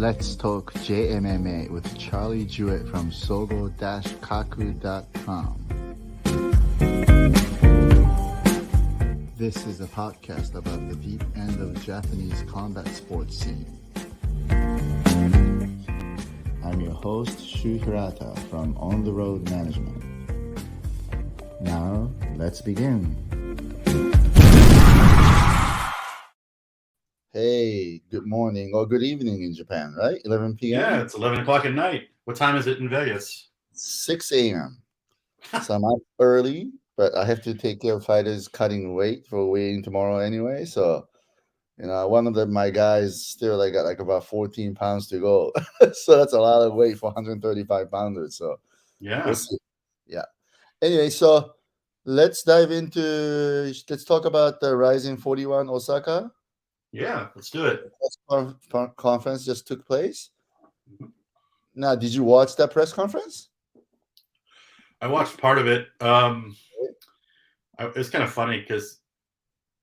Let's Talk JMMA with Charlie Jewett from sogo-kaku.com. This is a podcast about the deep end of Japanese combat sports scene. I'm your host, Shu Hirata from On the Road Management. Now, let's begin. Hey, good morning or good evening in Japan, right? 11 p.m.? Yeah, it's 11 o'clock at night. What time is it in Vegas? 6 a.m. So I'm up early, but I have to take care of fighters cutting weight for weighing tomorrow anyway. So, one of my guys still got about 14 pounds to go. So that's a lot of weight for 135 pounders. So Yeah. we'll see. Yeah. Anyway, so let's talk about the RIZIN 41 Osaka. Yeah, let's do it. The press conference just took place. Now, did you watch that press conference? I watched part of it. It's kind of funny because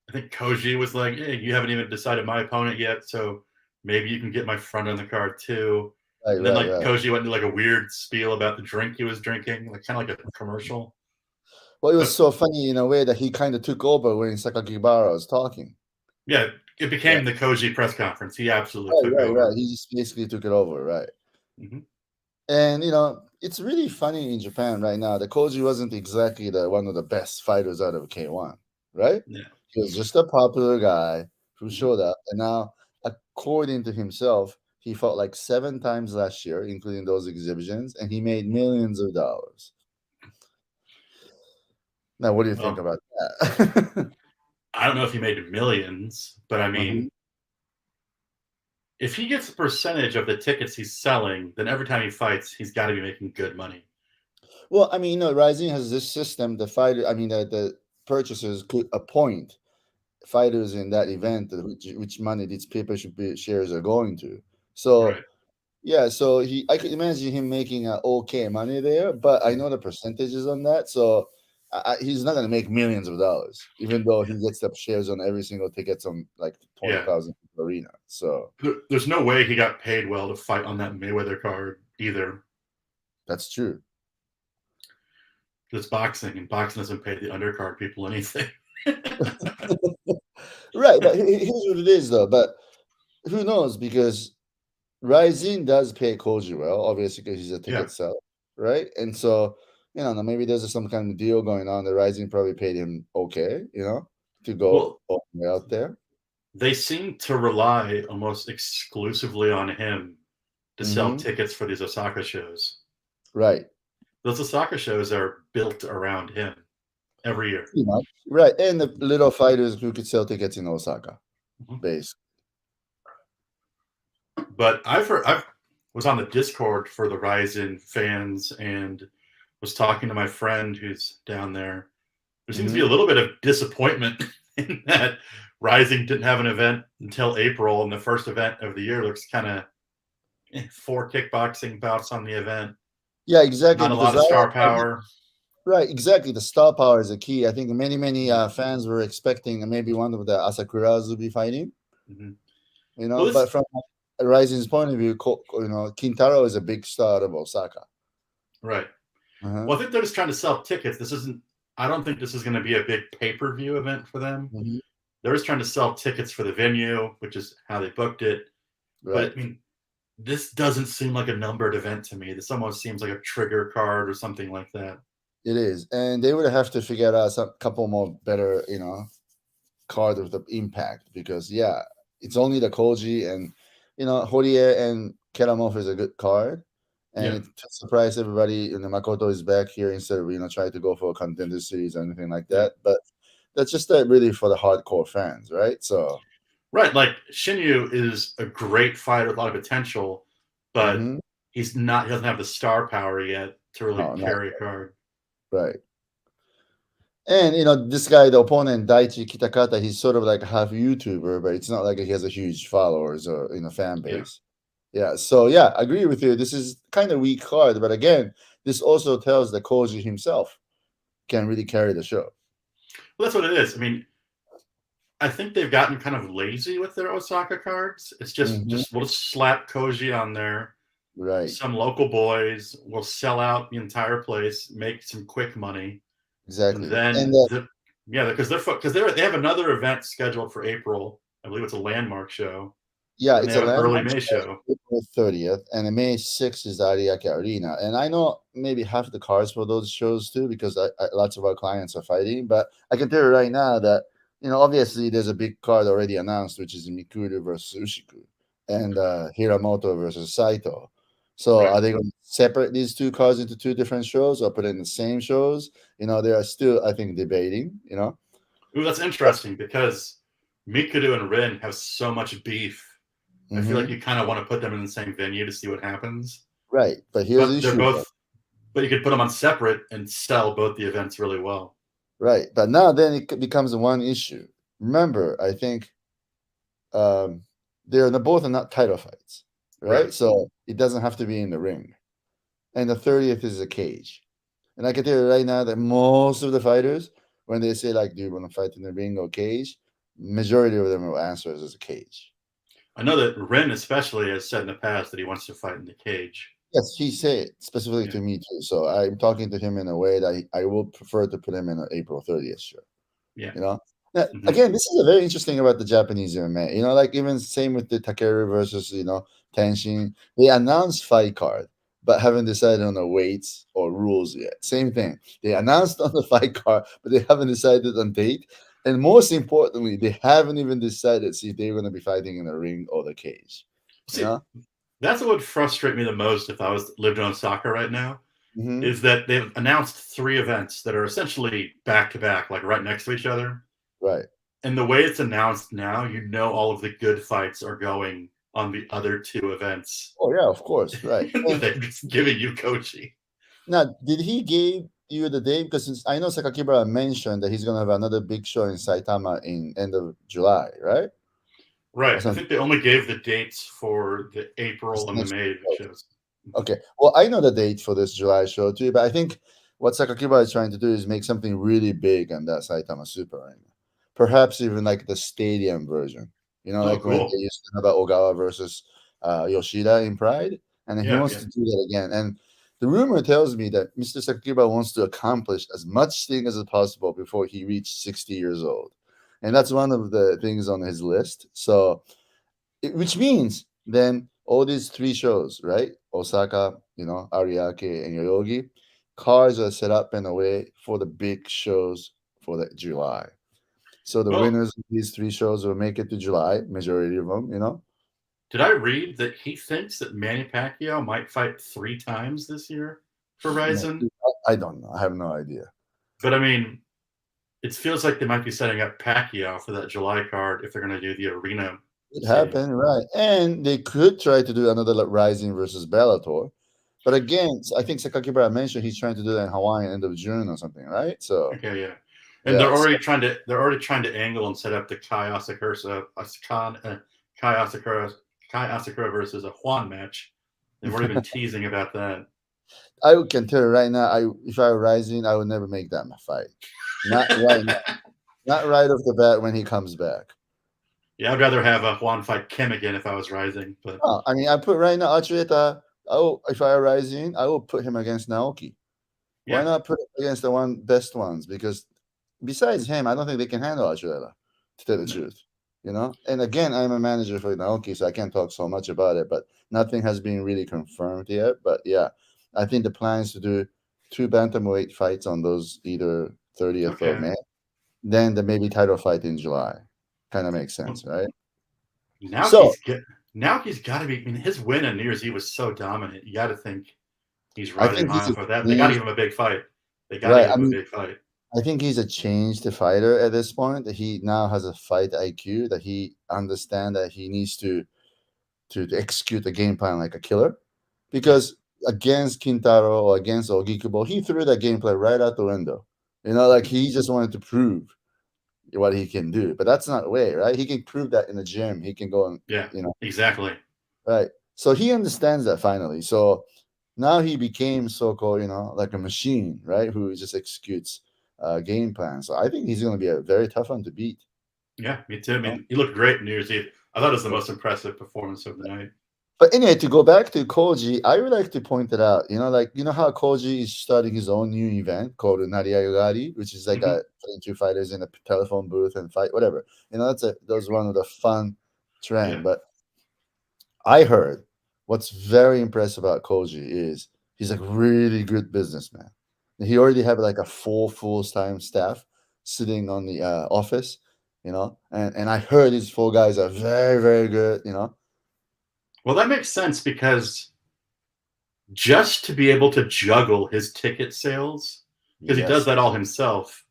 I think Kyoji was like, "Hey, you haven't even decided my opponent yet, so maybe you can get my friend on the card too." Right, and then right. Kyoji went into a weird spiel about the drink he was drinking, kind of like a commercial. Well, it was so funny in a way that he kind of took over when Sakakibara was talking. Yeah, it became the Kyoji press conference. He absolutely took over. Right. He just basically took it over, right? Mm-hmm. And it's really funny in Japan right now. The Kyoji wasn't exactly one of the best fighters out of K1, right? Yeah. He was just a popular guy who showed up, and now, according to himself, he fought like 7 times last year, including those exhibitions, and he made millions of dollars. Now, what do you think about that? I don't know if he made millions, but I mean, if he gets a percentage of the tickets he's selling, then every time he fights, he's got to be making good money. Well, I mean, RIZIN has this system. The purchasers could appoint fighters in that event, which money these paper shares are going to. So, right. Yeah, so I could imagine him making okay money there, but I know the percentages on that, so he's not going to make millions of dollars, even though he gets the shares on every single tickets on 20,000 arena. So there's no way he got paid well to fight on that Mayweather card either. That's true. It's boxing, and boxing doesn't pay the undercard people anything. Right, but here's what it is, though. But who knows? Because RIZIN does pay Kyoji well, obviously, because he's a ticket seller, right? And so, maybe there's some kind of deal going on. The RIZIN probably paid him okay, to go out there. They seem to rely almost exclusively on him to sell tickets for these Osaka shows. Right. Those Osaka shows are built around him every year. Right. And the little fighters who could sell tickets in Osaka, basically. But I was on the Discord for the RIZIN fans and was talking to my friend who's down there. There seems to be a little bit of disappointment in that RIZIN didn't have an event until April, and the first event of the year looks kind of 4 kickboxing bouts on the event. Yeah, exactly. Not a lot of star power. Right, exactly. The star power is a key. I think many fans were expecting maybe one of the Asakuras to be fighting. But from RIZIN's point of view, Kintaro is a big star of Osaka. Right. Well, I think they're just trying to sell tickets. I don't think this is going to be a big pay-per-view event for them. They're just trying to sell tickets for the venue, which is how they booked it. Right. But I mean, this doesn't seem like a numbered event to me. This almost seems like a trigger card or something like that. It is. And they would have to figure out a couple more better, cards with the impact, because, it's only the Kyoji and, Horie and Keramov is a good card. And to surprise everybody, Makoto is back here instead of, trying to go for a contender series or anything like that. But that's just really for the hardcore fans, right? So, right, like Shinyu is a great fighter with a lot of potential, but he doesn't have the star power yet to really carry a card. Right. And this guy, the opponent, Daichi Kitakata, he's sort of like half YouTuber, but it's not like he has a huge followers or fan base. Yeah. So I agree with you. This is kind of weak card, but again, this also tells that Kyoji himself can really carry the show. Well, that's what it is. I mean, I think they've gotten kind of lazy with their Osaka cards. It's just Mhm. we'll slap Kyoji on there. Right. Some local boys will sell out the entire place, make some quick money, and Exactly. And then because they have another event scheduled for April. I believe it's a landmark show. yeah, Then they it's a have an early landmark May show, show. April 30th, and the May 6th is the Ariake Arena. And I know maybe half the cards for those shows too, because lots of our clients are fighting. But I can tell you right now that, obviously there's a big card already announced, which is Mikuru versus Ushiku and Hiramoto versus Saito. So Right. are they going to separate these two cards into two different shows or put it in the same shows? They are still, I think, debating. Ooh, that's interesting because Mikuru and Rin have so much beef. I feel like Hmm. you kind of want to put them in the same venue to see what happens. Right. But here's the But they're issue. both, but you could put them on separate and sell both the events really well. Right. But now then it becomes one issue. Remember, I think they're both are not title fights, right? Right. So it doesn't have to be in the ring. And the 30th is a cage. And I can tell you right now that most of the fighters, when they say like, do you want to fight in the ring or cage? Majority of them will answer as a cage. I know that Rin especially has said in the past that he wants to fight in the cage. Yes, he said it specifically Yeah. to me too. So I'm talking to him in a way that I will prefer to put him in an April 30th show. Yeah. Now, Mm-hmm. again, this is a very interesting about the Japanese MMA. Like even same with the Takeru versus Tenshin. They announced fight card, but haven't decided on the weights or rules yet. Same thing. They announced on the fight card, but they haven't decided on date. And most importantly, they haven't even decided see if they're going to be fighting in the ring or the cage. See, that's what would frustrate me the most if I was lived in Osaka right now. Mm-hmm. Is that they've announced 3 events that are essentially back to back, like right next to each other. Right. And the way it's announced now, all of the good fights are going on the other 2 events. Oh yeah, of course. Right. They're just giving you Kyoji. Now, did he give you the date? Because since I know Sakakibara mentioned that he's going to have another big show in Saitama in end of July, right? Right. I think they only gave the dates for the April and the May shows. Okay. Well, I know the date for this July show too, but I think what Sakakibara is trying to do is make something really big on that Saitama Super Arena. Perhaps even like the stadium version. Like cool. when they used to have Ogawa versus Yoshida in Pride. And he wants to do that again. And the rumor tells me that Mr. Sakakibara wants to accomplish as much things as possible before he reached 60 years old. And that's one of the things on his list. So, which means then all these 3 shows, right? Osaka, Ariake, and Yoyogi, cards are set up in a way for the big shows for the July. So the winners of these 3 shows will make it to July, majority of them. Did I read that he thinks that Manny Pacquiao might fight 3 times this year for RIZIN? I don't know. I have no idea. But I mean, it feels like they might be setting up Pacquiao for that July card if they're going to do the arena. It happened, right? And they could try to do another RIZIN versus Bellator. But again, I think Sakakibara mentioned he's trying to do that in Hawaii end of June or something, right? So okay, yeah. And they're already trying to angle and set up the Kai Asakura versus a Juan match. They've already been teasing about that. I can tell you right now, if I were RIZIN, I would never make that fight. Not right now. Not right off the bat when he comes back. Yeah, I'd rather have a Juan fight Kim again if I was RIZIN. But I mean, I put right now Achireta. If I were RIZIN, I will put him against Naoki. Yeah. Why not put him against the best ones? Because besides him, I don't think they can handle Achireta, to tell the truth. And again, I'm a manager for Naoki, so I can't talk so much about it. But nothing has been really confirmed yet. But yeah, I think the plan is to do 2 bantamweight fights on those either 30th of May, then the maybe title fight in July. Kind of makes sense, right? Naoki's got to be. I mean, his win on New Year's Eve was so dominant. You got to think he's riding high for that. They got to give him a big fight. They got to give him a big fight. I think he's a changed fighter at this point. That he now has a fight IQ. That he understands that he needs to execute the game plan like a killer. Because against Kintaro or against Ogikubo, he threw that gameplay right out the window. Like he just wanted to prove what he can do, but that's not the way, right? He can prove that in the gym. He can go and exactly right. So he understands that finally. So now he became so-called, like a machine, right? Who just executes game plan. So I think he's going to be a very tough one to beat. Yeah, me too. I You know? mean, he looked great New Year's Eve. I thought it was the most impressive performance of the night. But anyway, to go back to Koji, I would like to point it out. Like how Koji is starting his own new event called Nariyagari, which is like Mhm. putting two fighters in a telephone booth and fight, whatever. That's one of the fun Yeah. trend. But I heard what's very impressive about Koji is he's like really good businessman. He already have like a full-time staff sitting on the office, and I heard these four guys are very, very good. Well, that makes sense because just to be able to juggle his ticket sales, because he does Yes. that all himself,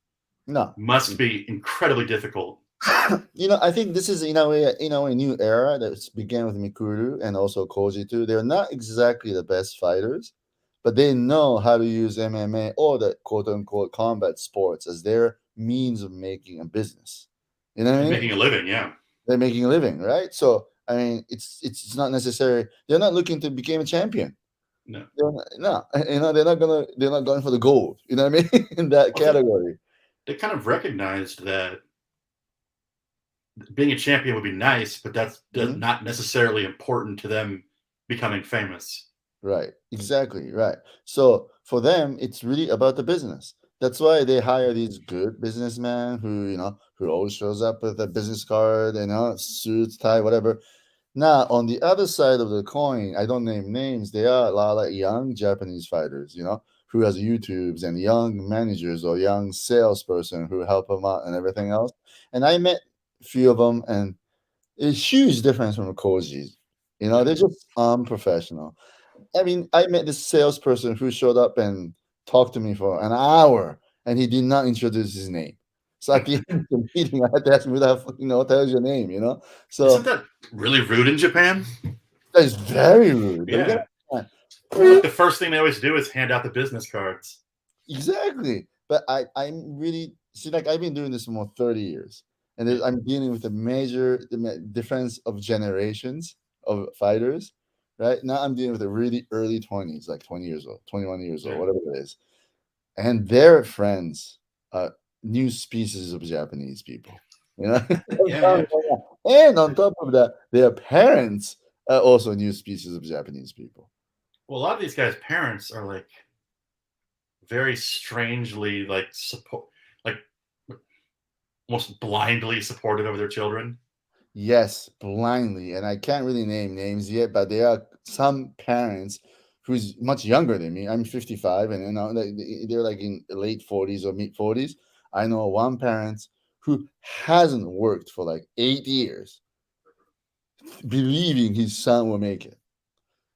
No. must be incredibly difficult. I think this is a new era that's began with Mikuru and also Koji too. They're not exactly the best fighters, but they know how to use MMA or the quote unquote combat sports as their means of making a business. You know what I And mean? making a living, yeah. They're making a living, right? So I mean, it's not necessary. They're not looking to become a champion. No. No, they're not going for the gold. You know what I mean? In that Well, category. they kind of recognized that being a champion would be nice, but that's Mhm. not necessarily important to them becoming famous. Right. Exactly. Right. So for them, it's really about the business. That's why they hire these good businessmen who always shows up with a business card, suits, tie, whatever. Now, on the other side of the coin, I don't name names. There are a lot of young Japanese fighters, who has YouTubes and young managers or young salesperson who help them out and everything else. And I met a few of them, and it's huge difference from the Koji's. Yeah. They're just unprofessional. I mean, I met this salesperson who showed up and talked to me for an hour, and he did not introduce his name. So at the end of the meeting, I had to ask him, what the hell is your name? Isn't So that really rude in Japan? that is very rude. But you Yeah. gotta Like the first thing they always do is hand out the business cards. exactly. But I'm really see, like I've been doing this for more 30 years, and Yeah. I'm dealing with difference of generations of fighters. Right now, I'm dealing with the really early 20s, like 20 years old, 21 years old, Yeah. whatever it is. And their friends are new species of Japanese people. Yeah, yeah. And on top of that, their parents are also new species of Japanese people. Well, a lot of these guys' parents are like very strangely like support, like almost blindly supportive of their children. Yes, blindly, and I can't really name names yet, but there are some parents who's much younger than me. I'm 55, and they're like in late 40s or mid 40s. I know one parent who hasn't worked for like 8 years, believing his son will make it.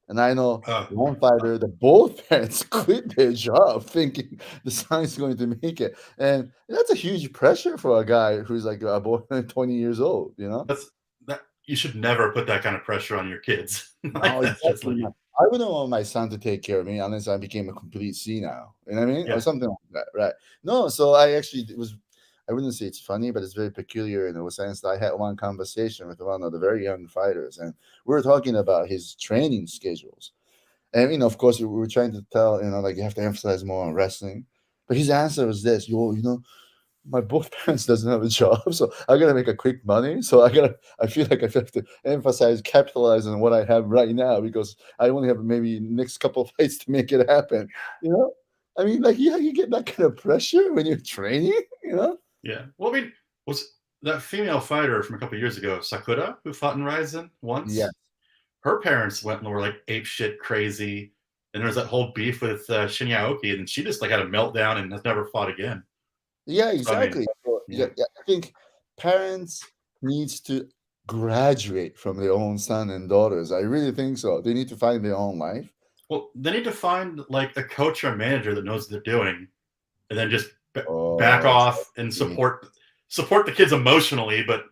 And I know Uh, one fighter that both parents quit their job thinking the son is going to make it. And that's a huge pressure for a guy who's like a boy 20 years old. that's that you should never put that kind of pressure on your kids. Like No, that's just exactly like not. I wouldn't want my son to take care of me unless I became a complete senile. You know what I mean? Or yeah. something like that, right? No, so I wouldn't say it's funny, but it's very peculiar in the sense that I had one conversation with one of the very young fighters, and we were talking about his training schedules. And of course, we were trying to tell, like you have to emphasize more on wrestling. But his answer was this: my both parents doesn't have a job, so I gotta make a quick money. So I feel like I have to capitalize on what I have right now because I only have maybe next couple of fights to make it happen. I mean, like, yeah, you get that kind of pressure when you're training. Yeah. Well, I mean, was that female fighter from a couple years ago, Sakura, who fought in RIZIN Yeah, once? Her parents went and were like ape shit crazy, and there was that whole beef with Shinya Aoki, and she just like had a meltdown and has never fought again. yeah, So I mean, exactly. So, yeah, yeah. yeah, I think parents needs to graduate from their own son and daughters. I really think so. They need to find their own life. Well, they need to find like a coach or manager that knows what they're doing, and then just back Oh, off and support the kids emotionally, but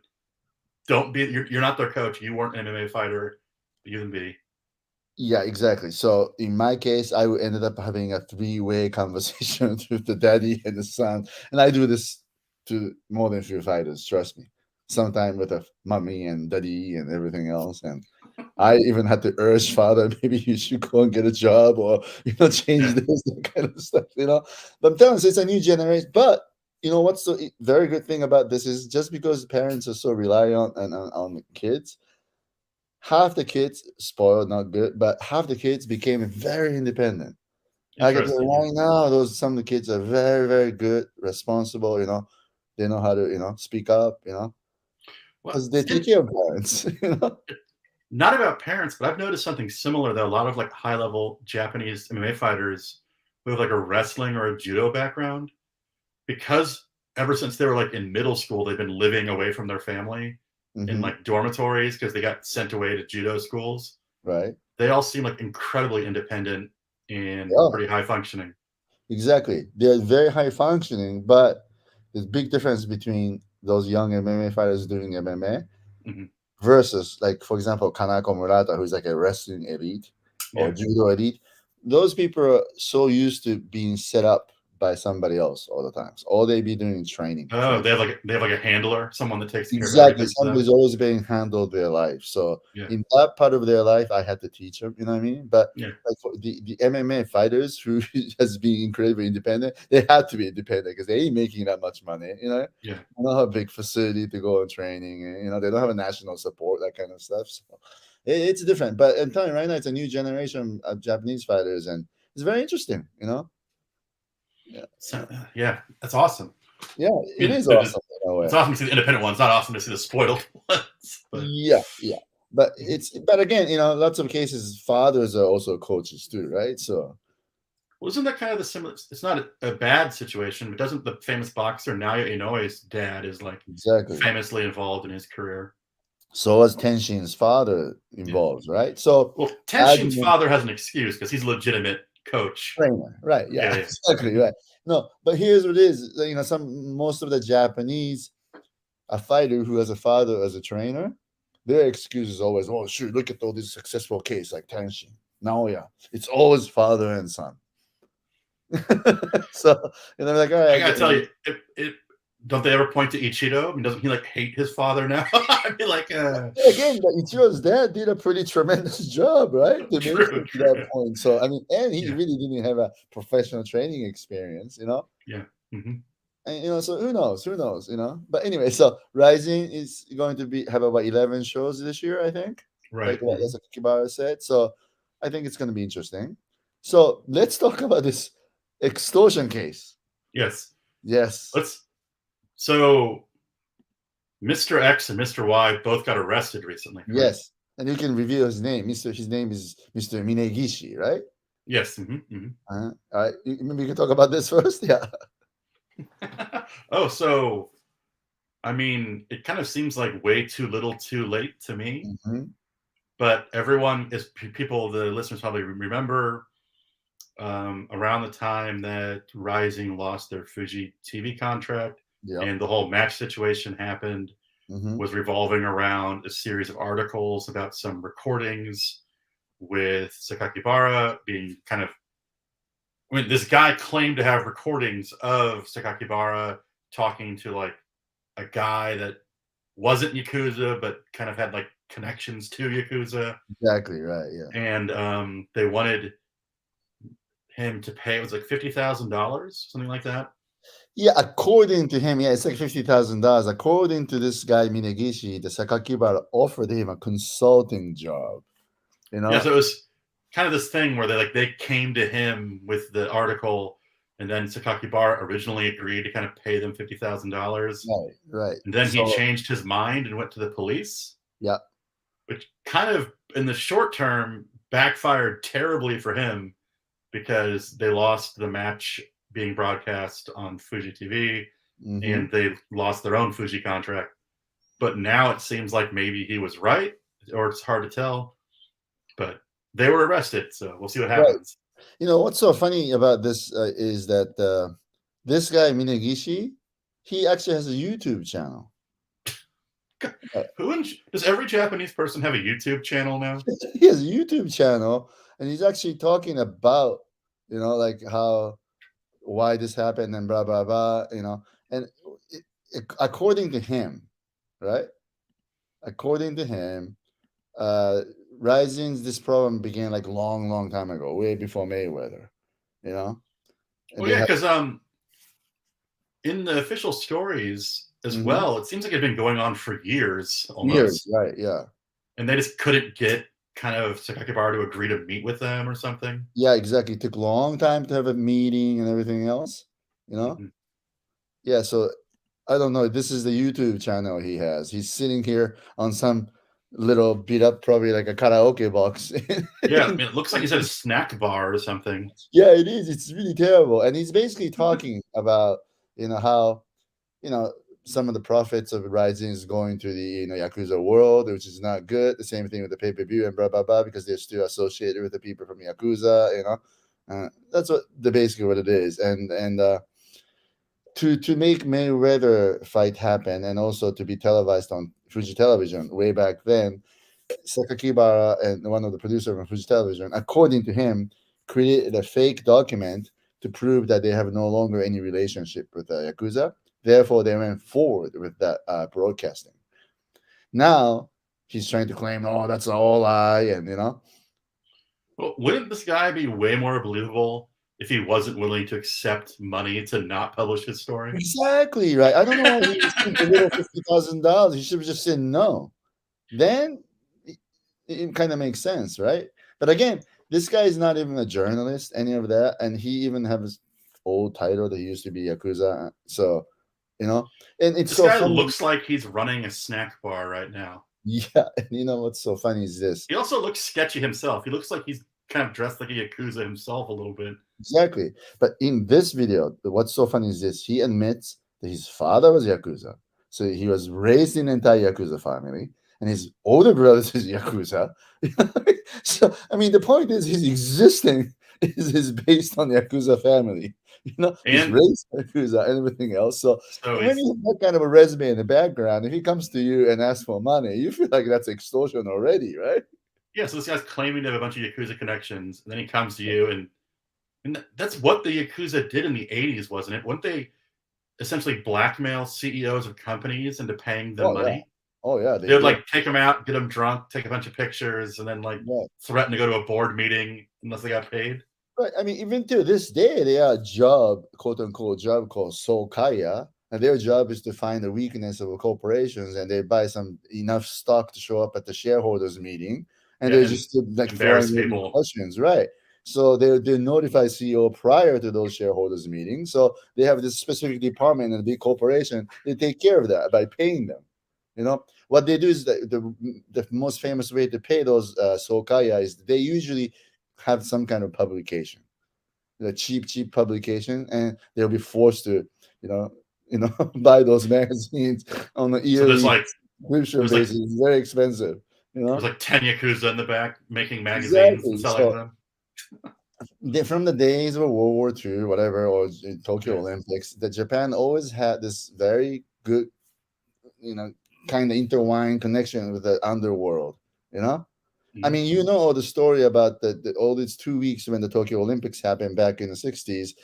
don't be you're not their coach. You weren't an MMA fighter. You can be. yeah, exactly. So in my case, ended up having a three-way conversation with the daddy and the son, and I do this to more than a few fighters. Trust me. Sometime with a mommy and daddy and everything else, and I even had to urge father, maybe you should go and get a job or change Yeah. this that kind of stuff. But I'm telling you, it's a new generation. But You know what's the very good thing about this is just because parents are so reliant on the kids, half the kids spoiled, not good, but half the kids became very independent. I can tell you Interesting. right now, those some of the kids are very, very good, responsible. They know how to speak up. Well, Because they take care of parents. not about parents, but I've noticed something similar that a lot of like high level Japanese MMA fighters who have like a wrestling or a judo background, because ever since they were like in middle school, they've been living away from their family in Hmm. like dormitories because they got sent away to judo schools. Right. They all seem like incredibly independent and Yeah. pretty high functioning. Exactly. They're very high functioning, but there's big difference between those young MMA fighters doing MMA Hmm. versus, like, for example, Kanako Murata, who's like a wrestling elite or Yeah. judo elite. Those people are so used to being set up by somebody else all the time. So all they be doing is training, Oh, training. they have like a handler, someone that takes care of Exactly. everything for them. Somebody's always being handled their life. So Yeah. in that part of their life, I had to teach them, you know what I mean? But Yeah. like for the MMA fighters who has been incredibly independent, they had to be independent because they ain't making that much money, Yeah. They don't have a big facility to go on training, and they don't have a national support, that kind of stuff. So it's different. But I'm telling you right now, it's a new generation of Japanese fighters, and it's very interesting. Yeah, So, yeah, that's awesome. yeah, I it mean, is awesome in a it's way. awesome to see the independent ones, not awesome to see the spoiled ones. But Yeah, yeah. But mhm. but again, lots of cases fathers are also coaches too, right? So Well, isn't that kind of the similar? It's not a bad situation, but doesn't the famous boxer Naoya Inoue's dad is like exactly. famously involved in his career? So was Tenshin's father Yeah. involved, right? So Well, Tenshin's argument father has an excuse because he's a legitimate coach. trainer, right? Yeah, Yeah, yeah. exactly, Mhm. right. No, but here's what it is. Most of the Japanese, a fighter who has a father as a trainer, their excuse is always, "Oh, sure, look at all these successful case like Tenshin." Now, yeah, it's always father and son. So, like, all right, I I gotta get tell it. you, don't they ever point to Ichido? I mean, doesn't he like hate his father now? I mean, like, Again, but Ichiro's dad did a pretty tremendous job, right? To make true, it to that true. point. So, I mean, and he Yeah, really didn't have a professional training experience. yeah. Hmm. And so who knows? Who knows? But anyway, so Rising is going to have about 11 shows this year, I think. Like Right. what that's what Kibara said. So I think it's gonna be interesting. So let's talk about this extortion case. Yes. Yes. Let's. So, Mr. X and Mr. Y both got arrested recently, correct? Yes. And you can reveal his name. His name is Mr. Minegishi, right? Yes. Hmm. Hmm. All right. Maybe you can talk about this first. Yeah. Oh, so I mean, it kind of seems like way too little, too late to me. Hmm. But everyone is people. The listeners probably remember around the time that Rising lost their Fuji TV contract Yep. and the whole match situation happened, Hmm. was revolving around a series of articles about some recordings with Sakakibara being kind of. I mean, this guy claimed to have recordings of Sakakibara talking to like a guy that wasn't Yakuza, but kind of had like connections to Yakuza. Exactly right. Yeah. And they wanted him to pay, it was like $50,000, something like that. Yeah, according to him, yeah, it's like $50,000. According to this guy Minegishi, the Sakakibara offered him a consulting job. You Yeah, know, so it was kind of this thing where they came to him with the article, and then Sakakibara originally agreed to kind of pay them $50,000, right, right. and then he So changed his mind and went to the police, yeah, which kind of in the short term backfired terribly for him because they lost the match being broadcast on Fuji TV hmm, and they lost their own Fuji contract. But now it seems like maybe he was right, or it's hard to tell. But they were arrested, so we'll see what right. happens. What's so funny about this is that this guy Minegishi, he actually has a YouTube channel. Uh, Does every Japanese person have a YouTube channel now? he has a YouTube channel, and he's actually talking about, like how why this happened and blah blah blah. And according to him, right? According to him, uh, Rising's this problem began like long, long time ago, way before Mayweather. You know, and Well, they yeah, had because in the official stories as Mhm. well, it seems like it's been going on for years Years, almost, right? Yeah, and they just couldn't get kind of Sakakibara to agree to meet with them or something. yeah, exactly. It took a long time to have a meeting and everything else. You know? Mhm. Yeah. So I don't know. This is the YouTube channel he has. He's sitting here on some little beat up, probably like a karaoke box. Yeah, I mean, it looks like he's at a snack bar or something. Yeah, it is. It's really terrible. And he's basically talking about, how, you know, some of the profits of RIZIN is going to the, Yakuza world, which is not good. The same thing with the pay-per-view and blah, blah, blah, because they're still associated with the people from Yakuza. That's basically what it is. And to make Mayweather fight happen and also to be televised on Fuji Television way back then, Sakakibara and one of the producers from Fuji Television, according to him, created a fake document to prove that they have no longer any relationship with the Yakuza. Therefore, they went forward with that broadcasting. Now he's trying to claim, oh, that's all lie, and Well, wouldn't this guy be way more believable if he wasn't willing to accept money to not publish his story? exactly right. I don't know why he received a little $50,000. He should have just said no. Then it kind of makes sense, right? But again, this guy is not even a journalist, any of that, and he even has his old title that he used to be Yakuza. So, and it's This so guy funny. looks like he's running a snack bar right now. Yeah, and you know what's so funny is this. He also looks sketchy himself. He looks like he's kind of dressed like a Yakuza himself a little bit. Exactly. But in this video, what's so funny is this. He admits that his father was Yakuza. So he was raised in an entire Yakuza family, and his older brother is Yakuza. So, I mean, the point is his existence is based on the Yakuza family. He's And raised in Yakuza and everything else. So so when he's you have that kind of a resume in the background, if he comes to you and asks for money, you feel like that's extortion already, right? yeah, so this guy's claiming to have a bunch of Yakuza connections, and then he comes to you and that's what the Yakuza did in the 80s, wasn't it? Wouldn't they essentially blackmail CEOs of companies into paying them Oh yeah. money? Oh yeah, They they would did. like take them out, get them drunk, take a bunch of pictures, and then like Yeah. threaten to go to a board meeting unless they got paid. Right. I mean, even to this day, they are a job, quote unquote, job called Solkaya, and their job is to find the weakness of a corporations, and they buy some enough stock to show up at the shareholders meeting, and Yeah, they're and just like embarrass throwing in people. questions, right? So they notify CEO prior to those shareholders meetings. So they have this specific department in a big corporation. They take care of that by paying them. What they do is the most famous way to pay those Solkaya is they usually have some kind of publication, the cheap publication, and they'll be forced to, you know, buy those magazines on a So yearly subscription there's like basis. It's very expensive, you there's know. like 10 Yakuza in the back making magazines and Exactly. selling So them. from the days of World War II, whatever, or Tokyo Yeah. Olympics, that Japan always had this very good, you know, kind of intertwined connection with the underworld, you know. I Mhm. mean, all the story about all these 2 weeks when the Tokyo Olympics happened back in the 60s.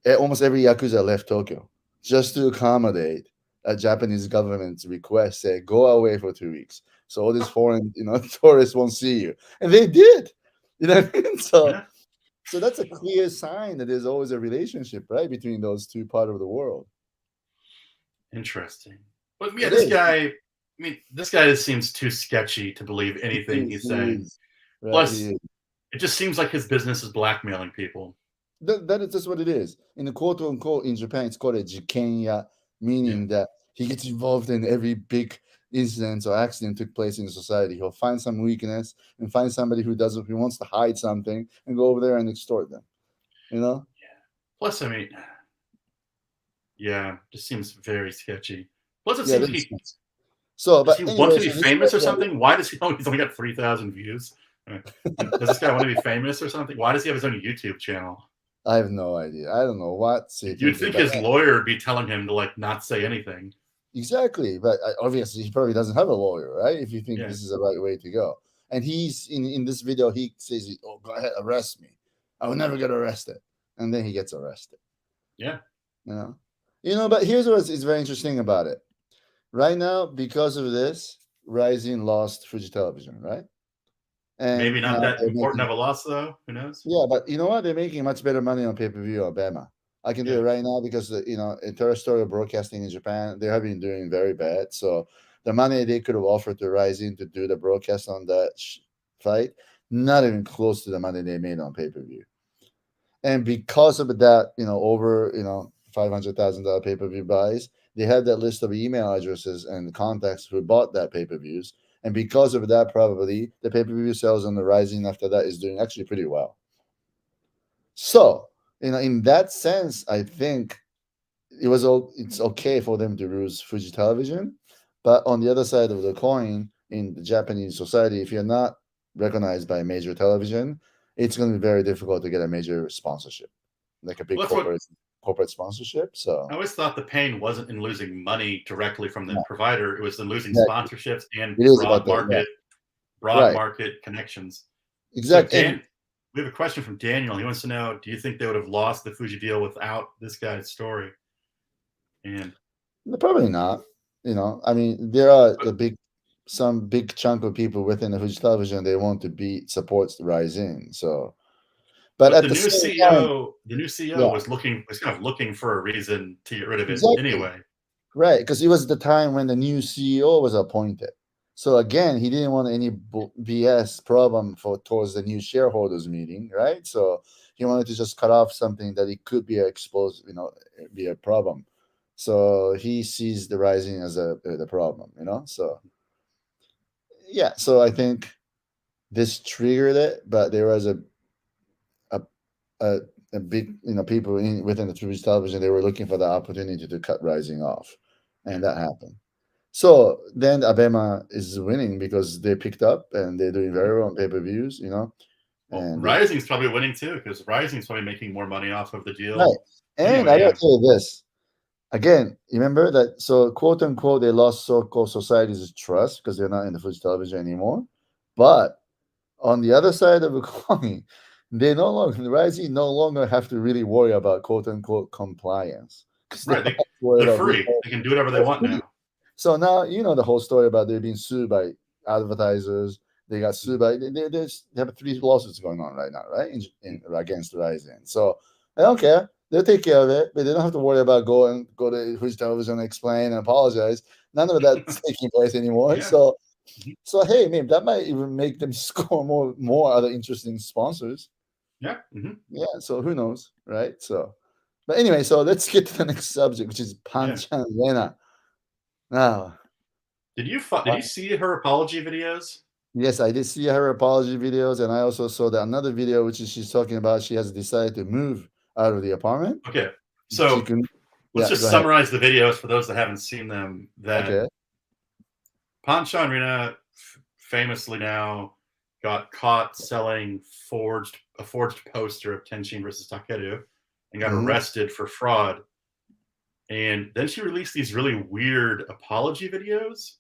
Almost every Yakuza left Tokyo just to accommodate a Japanese government's request, say, go away for 2 weeks. So all these foreign, tourists won't see you. And they did. You know what I mean? So, Yeah. so that's a clear sign that there's always a relationship, right, between those two parts of the world. Interesting. But yeah, It is. this guy just seems too sketchy to believe He anything is. he's He saying. is. Right. He Plus, is. it just seems like his business is blackmailing people. That is just what it is. In the quote unquote in Japan, it's called a jikenya, Yeah. meaning that he gets involved in every big incident or accident took place in society. He'll find some weakness and find somebody who wants to hide something and go over there and extort them. You know? Plus, yeah, just seems very sketchy. Plus, it Yeah, seems that makes he sense. So, does but he want anyway, to be so this famous or guy, something? Why does he? Oh, he's only got 3,000 views. Does this guy want to be famous or something? Why does he have his own YouTube channel? I have no idea. I don't know what's he You'd thinking, think but his lawyer would be telling him to like not say anything. exactly. But obviously, he probably doesn't have a lawyer, right? If you think Yeah, this is the right way to go. And he's in this video, he says, "Oh, go ahead, arrest me. I will never get arrested." And then he gets arrested. yeah. You know, But here's what is very interesting about it. Right now, because of this, Rising lost Fuji Television, right? Maybe And not now that they're important making, of a loss, though. Who knows? yeah, but you know what? They're making much better money on pay per view on Bama. I can do it right now because terrestrial broadcasting in Japan, they have been doing very bad. So the money they could have offered to RIZIN to do the broadcast on that fight, not even close to the money they made on pay-per-view. And because of that, over $500,000 pay-per-view buys, they had that list of email addresses and contacts who bought that pay-per-views. And because of that, probably the pay-per-view sales on the RIZIN after that is doing actually pretty well. So, in that sense, I think it's okay for them to lose Fuji Television. But on the other side of the coin, in the Japanese society, if you're not recognized by a major television, it's going to be very difficult to get a major sponsorship, like a big corporate sponsorship. So I always thought the pain wasn't in losing money directly from the provider; it was in losing sponsorships and broad market connections. Exactly. So we have a question from Daniel. He wants to know: do you think they would have lost the Fuji deal without this guy's story? And probably not. I mean, there are some big chunk of people within the Fuji Television they want to supports the RIZIN. So, but at the new CEO was kind of looking for a reason to get rid of it anyway. Right, because it was the time when the new CEO was appointed. So again, he didn't want any BS problem towards the new shareholders meeting, right? So he wanted to just cut off something that it could be be a problem. So he sees the RIZIN as the problem, So yeah, so I think this triggered it, but there was a big, people within the Fuji Television, they were looking for the opportunity to cut RIZIN off, and that happened. So then ABEMA is winning because they picked up and they're doing very well on pay-per-views, Well, RIZIN's probably winning too because RIZIN's probably making more money off of the deal. Right. And I gotta tell you this. Again, remember that, so quote unquote, they lost so-called society's trust because they're not in the Fuji Television anymore. But on the other side of the coin, the RIZIN no longer have to really worry about quote unquote compliance. Right. They're free. They can do whatever they want now. So now, the whole story about they're being sued by advertisers. They got sued by, they have 3 lawsuits going on right now, right? Against RIZIN. So I don't care. They'll take care of it, but they don't have to worry about go to Fuji Television and explain and apologize. None of that's taking place anymore. Yeah. So hey, maybe that might even make them score more other interesting sponsors. Yeah. Yeah. So who knows, right? So, but anyway, so let's get to the next subject, which is Panchan Rina. Now, did you see her apology videos? Yes, I did see her apology videos, and I also saw another video, which is she's talking about she has decided to move out of the apartment. Okay, so let's just summarize the videos for those that haven't seen them. That Panchan Rina famously now got caught selling a forged poster of Tenshin versus Takeru and got arrested for fraud. And then she released these really weird apology videos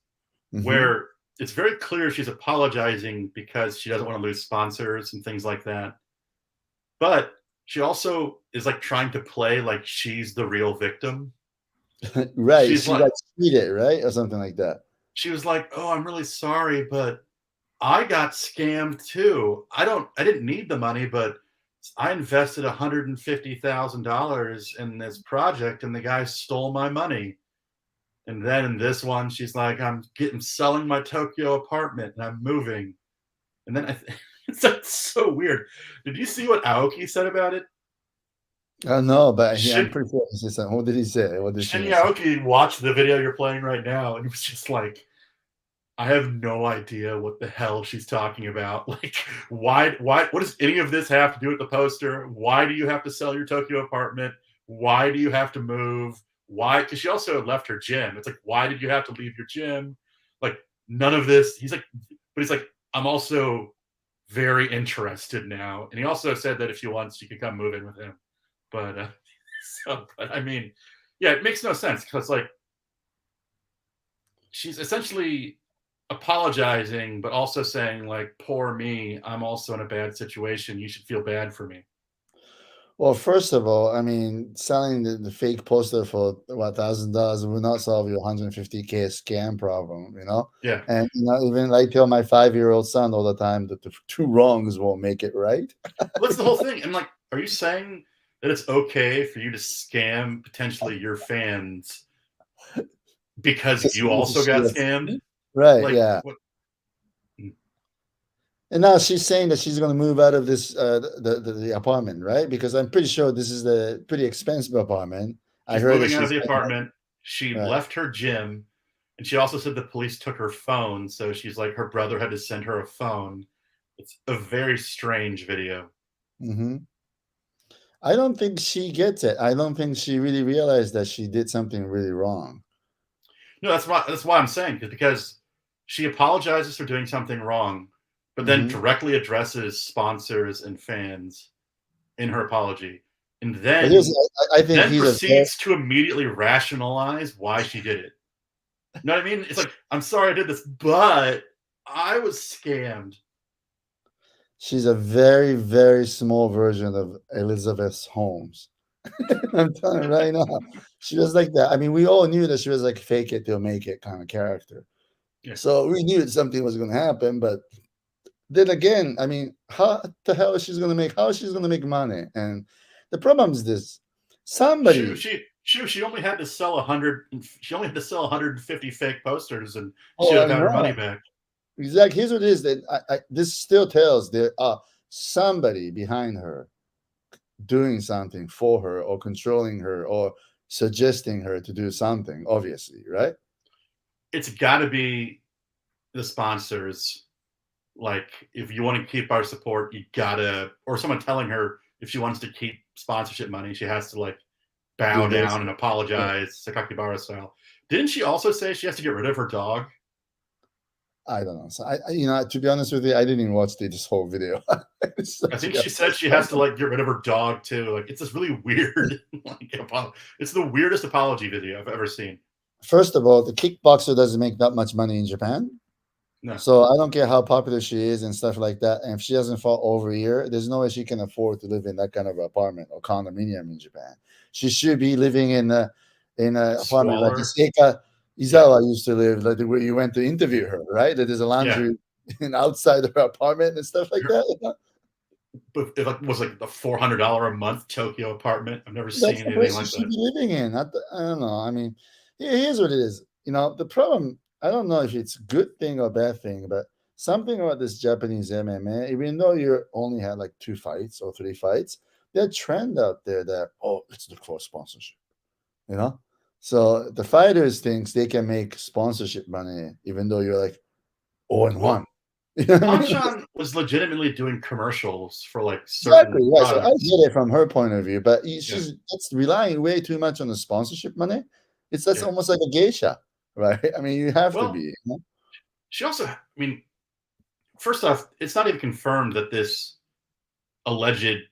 where it's very clear she's apologizing because she doesn't want to lose sponsors and things like that. But she also is like trying to play like she's the real victim. Right. She got cheated, right? Or something like that. She was like, "Oh, I'm really sorry, but I got scammed too. I didn't need the money, but I invested $150,000 in this project and the guy stole my money." And then in this one, she's like, "I'm selling my Tokyo apartment and I'm moving." And then it's like so weird. Did you see what Aoki said about it? No, but I'm pretty sure he said something. What did he say? Shinya Aoki watched the video you're playing right now, and it was just like, I have no idea what the hell she's talking about. Like, why, what does any of this have to do with the poster? Why do you have to sell your Tokyo apartment? Why do you have to move? Why? Because she also left her gym. It's like, why did you have to leave your gym? Like, none of this. He's like, I'm also very interested now. And he also said that if she wants, she could come move in with him. But I mean, yeah, it makes no sense because like she's essentially apologizing, but also saying like, "Poor me, I'm also in a bad situation. You should feel bad for me." Well, first of all, I mean, selling the fake poster for $1,000 will not solve your $150K scam problem, Yeah. And even I tell my 5-year-old son all the time that the 2 wrongs won't make it right. What's the whole thing? And like, are you saying that it's okay for you to scam potentially your fans because Just you because also she got was- scammed? right? Like, Yeah. what? And now she's saying that she's going to move out of this the apartment, right? Because I'm pretty sure this is the pretty expensive apartment. I She's heard that moving out of she's the apartment. She right. left her gym, and she also said the police took her phone. So she's like, her brother had to send her a phone. It's a very strange video. Mm-hmm. I don't think she gets it. I don't think she really realized that she did something really wrong. No, that's why I'm saying, because she apologizes for doing something wrong, but then Mm-hmm. directly addresses sponsors and fans in her apology, and But I think then he's a proceeds to immediately rationalize why she did it. You know what I mean? It's like, I'm sorry I did this, but I was scammed. she's a very, very small version of Elizabeth Holmes. I'm telling you right now, she was like that. I mean, we all knew that she was like fake it till make it kind of character. Yeah. So we knew something was going to happen. But then again, I mean, how the hell is she going to make? How is she going to make money? And the problem is this: somebody. She only had to sell 100. She only had to sell 150 fake posters, and she Oh, would I have had her money know. back. Exactly. Here's what it is that this still tells there are somebody behind her doing something for her or controlling her or suggesting her to do something, obviously, right? It's got to be the sponsors. Like, if you want to keep our support, you gotta, or someone telling her if she wants to keep sponsorship money, she has to like bow Do this. down and apologize, Sakakibara style. Didn't she also say she has to get rid of her dog? I don't know. So to be honest with you, I didn't even watch this whole video. I think she said she has to like get rid of her dog too. Like, it's this really weird, it's the weirdest apology video I've ever seen. First of all, the kickboxer doesn't make that much money in Japan. No. So I don't care how popular she is and stuff like that. And if she doesn't fall over here, there's no way she can afford to live in that kind of apartment or condominium in Japan. She should be living in a apartment like Iseka Izawa used to live, like where you went to interview her, right? That there's a laundry outside of her apartment and stuff like that. But it was like the $400 a month Tokyo apartment. I've never That's seen the anything place like she should that. be living in. I don't know. I mean, here's what it is. The problem, I don't know if it's a good thing or bad thing, but something about this Japanese MMA, even though you only had like 2 fights or 3 fights, there's a trend out there that, let's look for sponsorship, you know? So the fighters thinks they can make sponsorship money, even though you're like 0-1. You know what I mean? Panchan was legitimately doing commercials for like certain Exactly, right. So I products. get it from her point of view, but it's relying way too much on the sponsorship money. That's almost like a geisha, right? I mean, you have to be. She also, I mean, first off, it's not even confirmed that this alleged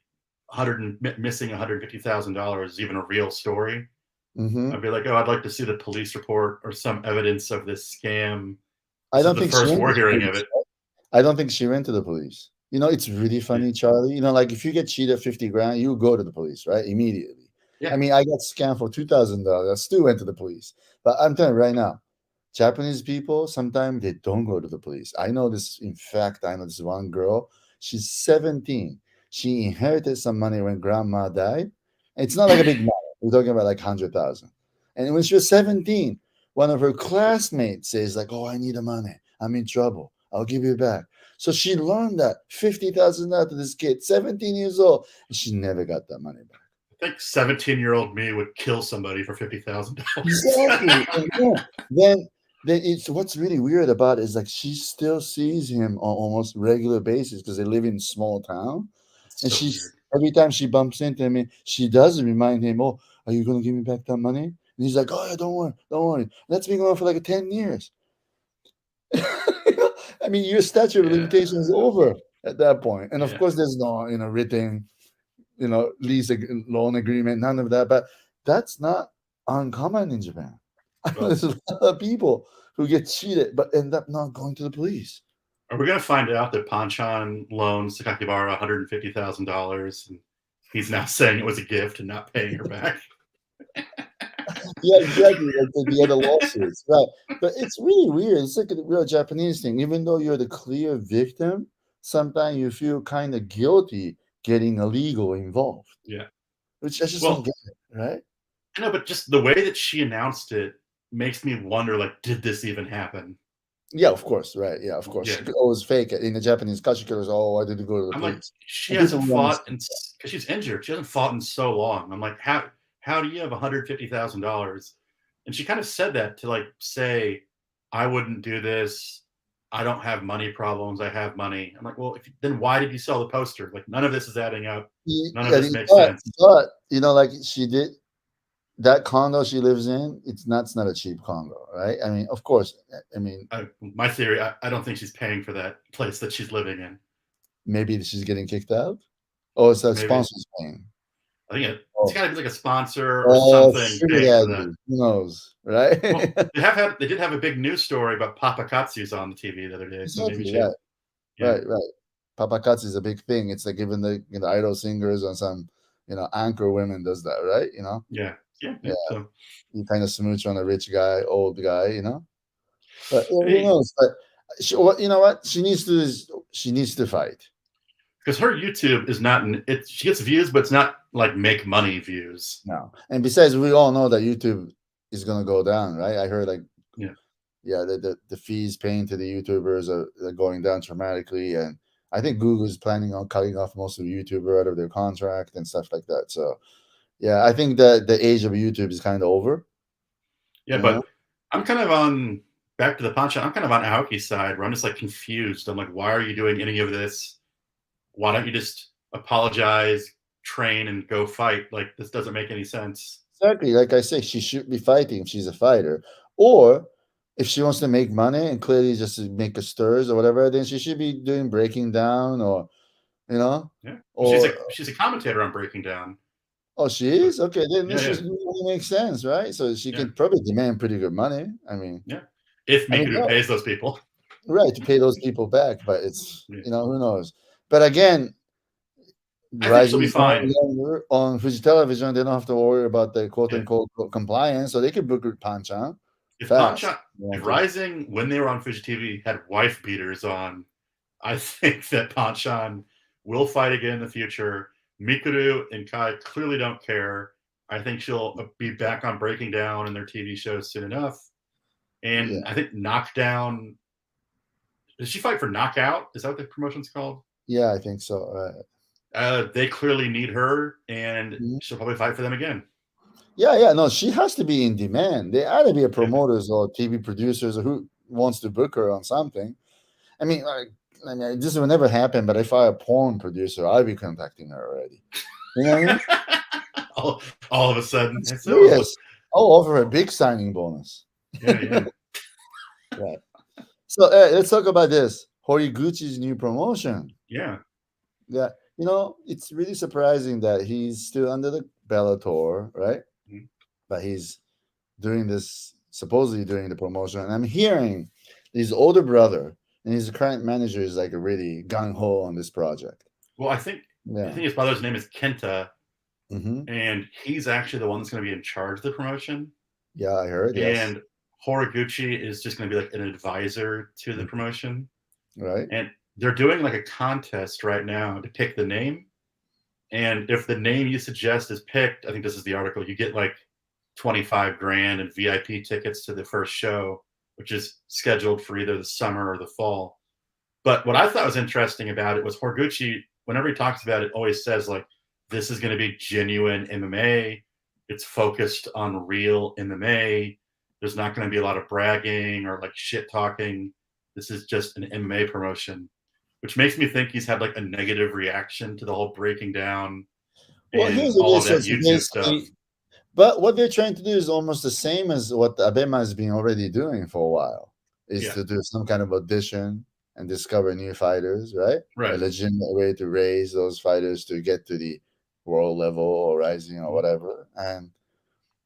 missing $150,000 is even a real story. I'd be like, I'd like to see the police report or some evidence of this scam. I don't think first we're hearing of it. I don't think she went to the police. It's really funny, Charlie. Like if you get cheated 50 grand, you go to the police, right? Immediately. Yeah. I mean, I got scammed for $2,000. I still went to the police. But I'm telling you right now, Japanese people, sometimes they don't go to the police. I know this. In fact, I know this one girl. She's 17. She inherited some money when grandma died. It's not like a big matter. We're talking about like 100,000. And when she was 17, one of her classmates says like, "Oh, I need the money. I'm in trouble. I'll give you back." So she learned that $50,000 to this kid, 17 years old, and she never got that money back. I think 17-year-old me would kill somebody for $50,000. Exactly. Then it's what's really weird about it is like she still sees him on almost regular basis because they live in a small town. And so every time she bumps into him, she does remind him, "Oh, are you going to give me back that money?" And he's like, "Oh, yeah, don't worry. That's been going for like 10 years." I mean, your statute of limitations is over at that point. And of course, there's no, written, lease loan agreement, none of that. But that's not uncommon in Japan. There's a lot of people who get cheated but end up not going to the police. Are we going to find out that Panchan loaned Sakakibara $150,000 and he's now saying it was a gift and not paying her back? Yeah, exactly. Like the other lawsuits, right? But it's really weird. It's like a real Japanese thing. Even though you're the clear victim, sometimes you feel kind of guilty getting illegal involved. Yeah. which I just don't Well, get it, right? I know, but just the way that she announced it makes me wonder, like, did this even happen? Yeah, of course, right? Yeah, of course. Yeah. She could always fake it in the Japanese culture. She goes, "Oh, I didn't go to the I'm like, police," she and people hasn't will fought understand. in because she's injured. She hasn't fought in so long. I'm like, how do you have $150,000? And she kind of said that to like say, I wouldn't do this. I don't have money problems. I have money. I'm like, well, then why did you sell the poster? Like, none of this is adding up. None of Yeah, this makes sense. but you know, like she did that condo she lives in. It's not a cheap condo, right? I mean, of course. I mean, My theory, I don't think she's paying for that place that she's living in. maybe she's getting kicked out, or it's a Maybe sponsor's paying. I think it's Oh, got to be like a sponsor or oh, something sugar paying for that. daddy. Who knows, right? Well, they did have a big news story about paparazzi's on the TV the other day, so maybe Exactly. she, Right. yeah, Right. Papakatsu is a big thing. It's like even the idol singers and some anchor women does that, right? yeah, Yeah, yeah. So you kind of smooch on a rich guy, old guy. But who hey, knows? But you know what? She needs to fight. because her YouTube is not it. She gets views, but it's not like make money views. No, and besides, we all know that YouTube is gonna go down, right? I heard like Yeah, yeah, the fees paying to the YouTubers are going down dramatically, and I think Google is planning on cutting off most of the YouTuber out of their contract and stuff like that. So yeah, I think that the age of YouTube is kind of over. yeah. You know, But I'm kind of on back to the Panchan. I'm kind of on Aoki's side where I'm just like confused. I'm like, why are you doing any of this? Why don't you just apologize, train, and go fight? Like this doesn't make any sense. exactly. Like I say, she should be fighting if she's a fighter, or if she wants to make money and clearly just to make a stirs or whatever, then she should be doing breaking down or you know, Yeah, or she's a commentator on Breaking Down. oh, she So is okay. Then yeah, this yeah, just really makes sense, right? So she yeah, can probably demand pretty good money. yeah. If I mean, Mikuru pays those people. right, to pay those people back, but it's Yeah. who knows. But again, I think she'll Rising be is no fine. longer on Fuji Television. They don't have to worry about the quote Yeah. unquote compliance, so they could book Panchan If fast. Panchan, If they if want to. Rising, when they were on Fuji TV, had wife beaters on, I think that Panchan will fight again in the future. Mikuru and Kai clearly don't care. I think she'll be back on Breaking Down in their TV shows soon enough. Yeah, And I think Knockdown. Does she fight for Knockout? Is that what the promotion's called? yeah, I think so. They clearly need her, and Mhm. she'll probably fight for them again. Yeah. No, she has to be in demand. They ought to be a Yeah. promoters or TV producers or who wants to book her on something. I mean, like, this will never happen. But if I a porn producer, I'd be contacting her already. You know what I mean? all of a sudden. I'm And so, serious. I'll offer a big signing bonus. yeah, yeah, Right. So let's talk about this. Horiguchi's new promotion. yeah. Yeah, it's really surprising that he's still under the Bellator, right? Mhm. But he's doing this supposedly doing the promotion. And I'm hearing his older brother and his current manager is like a really gung ho on this project. Well, I Yeah. think his brother's name is Kenta, Hmm. and he's actually the one that's going to be in charge of the promotion. Yeah, I heard. Yes. And Horiguchi is just going to be like an advisor to the Mhm. promotion. Right. And they're doing like a contest right now to pick the name. And if the name you suggest is picked, I think this is the article, you get like 25 grand and VIP tickets to the first show, which is scheduled for either the summer or the fall. But what I thought was interesting about it was Horiguchi, whenever he talks about it, always says like, this is going to be genuine MMA. It's focused on real MMA. There's not going to be a lot of bragging or like shit talking. This is just an MMA promotion, which makes me think he's had like a negative reaction to the whole breaking down Well, and here's the all deal. of that So YouTube stuff. basically, but what they're trying to do is almost the same as what Abema has been already doing for a while, is Yeah, to do some kind of audition and discover new fighters, right? A right. legitimate way to raise those fighters to get to the world level or rising or Mhm. whatever. And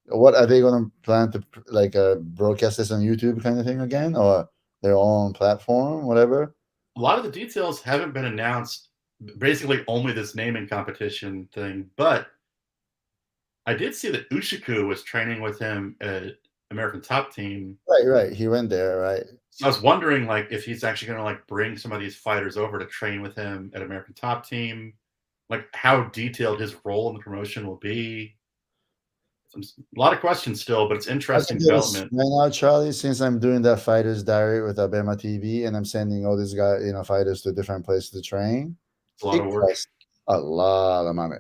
what are they going to plan to like broadcast this on YouTube kind of thing again, or their own platform, whatever? A lot of the details haven't been announced. Basically, only this naming competition thing. But I did see that Ushiku was training with him at American Top Team. Right. He went there, right? So I was wondering, like, if he's actually going to like bring some of these fighters over to train with him at American Top Team, like how detailed his role in the promotion will be. A lot of questions still, but it's I interesting can do this development. right now, Charlie, since I'm doing that Fighters Diary with Abema TV and I'm sending all these guys, fighters to different places to train. It's a lot It of work. costs a lot of money.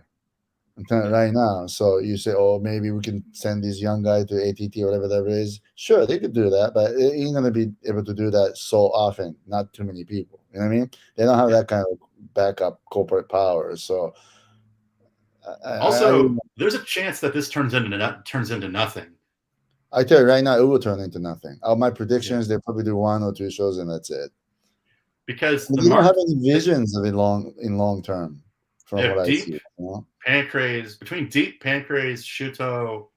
I'm telling you right now. So you say, oh, maybe we can send these young guys to ATT or whatever that is. Sure, they could do that, but it ain't gonna be able to do that so often. Not too many people. You know what I mean? They don't have Yeah. that kind of backup corporate power. So Also, there's a chance that this turns into nothing. I tell you right now, it will turn into nothing. My Yeah. predictions, they'll probably do 1 or 2 shows and that's it. Because They don't have any visions of it long term, they from what have I deep see. Pancrase, between deep Pancrase, Shuto,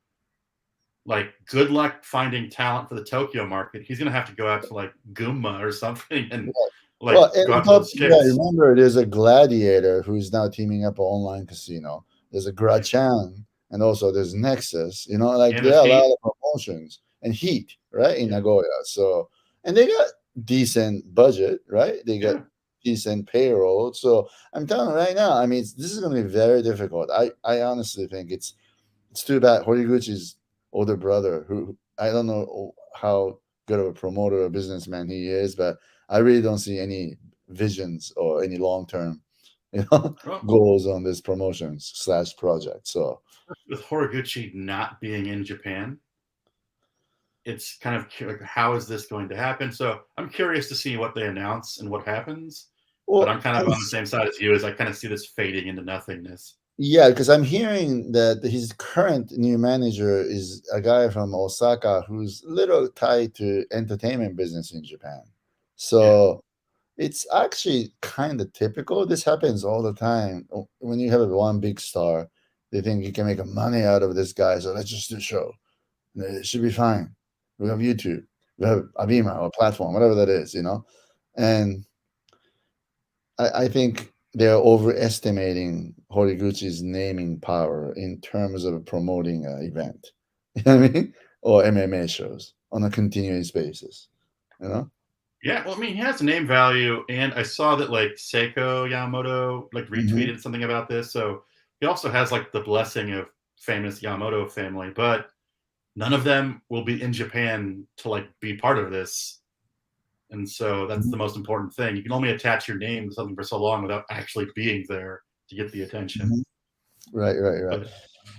like good luck finding talent for the Tokyo market. He's gonna have to go out to like Gunma or something and like Well, go and out to those kids. remember, there's a Gladiator who's now teaming up an online casino. There's a Grachan, and also there's Nexus. Like And there there's are a lot Heat. of promotions and Heat, right, in Yeah. Nagoya. So, and they got decent budget, right? They got Yeah. decent payroll. So I'm telling you right now, I mean, this is going to be very difficult. I honestly think it's too bad Horiguchi's older brother, who I don't know how good of a promoter or businessman he is, but I really don't see any visions or any long term, Well, goals on this promotions/project. So with Horiguchi not being in Japan, it's kind of like, how is this going to happen? So I'm curious to see what they announce and what happens. But well, I'm kind of on the same side as you, as I kind of see this fading into nothingness. yeah, because I'm hearing that his current new manager is a guy from Osaka who's little tied to entertainment business in Japan. Yeah. So it's actually kind of typical. This happens all the time. When you have one big star, they think you can make money out of this guy, so let's just do a show. It should be fine. We have YouTube, we have Abima or platform, whatever that is, And I think they're overestimating Horiguchi's naming power in terms of promoting an event. You know what I mean? Or MMA shows on a continuous basis. You know? Yeah, well, I mean, he has name value, and I saw that like Seiko Yamamoto like retweeted something about this. So he also has like the blessing of famous Yamamoto family, but none of them will be in Japan to like be part of this. And so that's the most important thing. You can only attach your name to something for so long without actually being there to get the attention. Right. But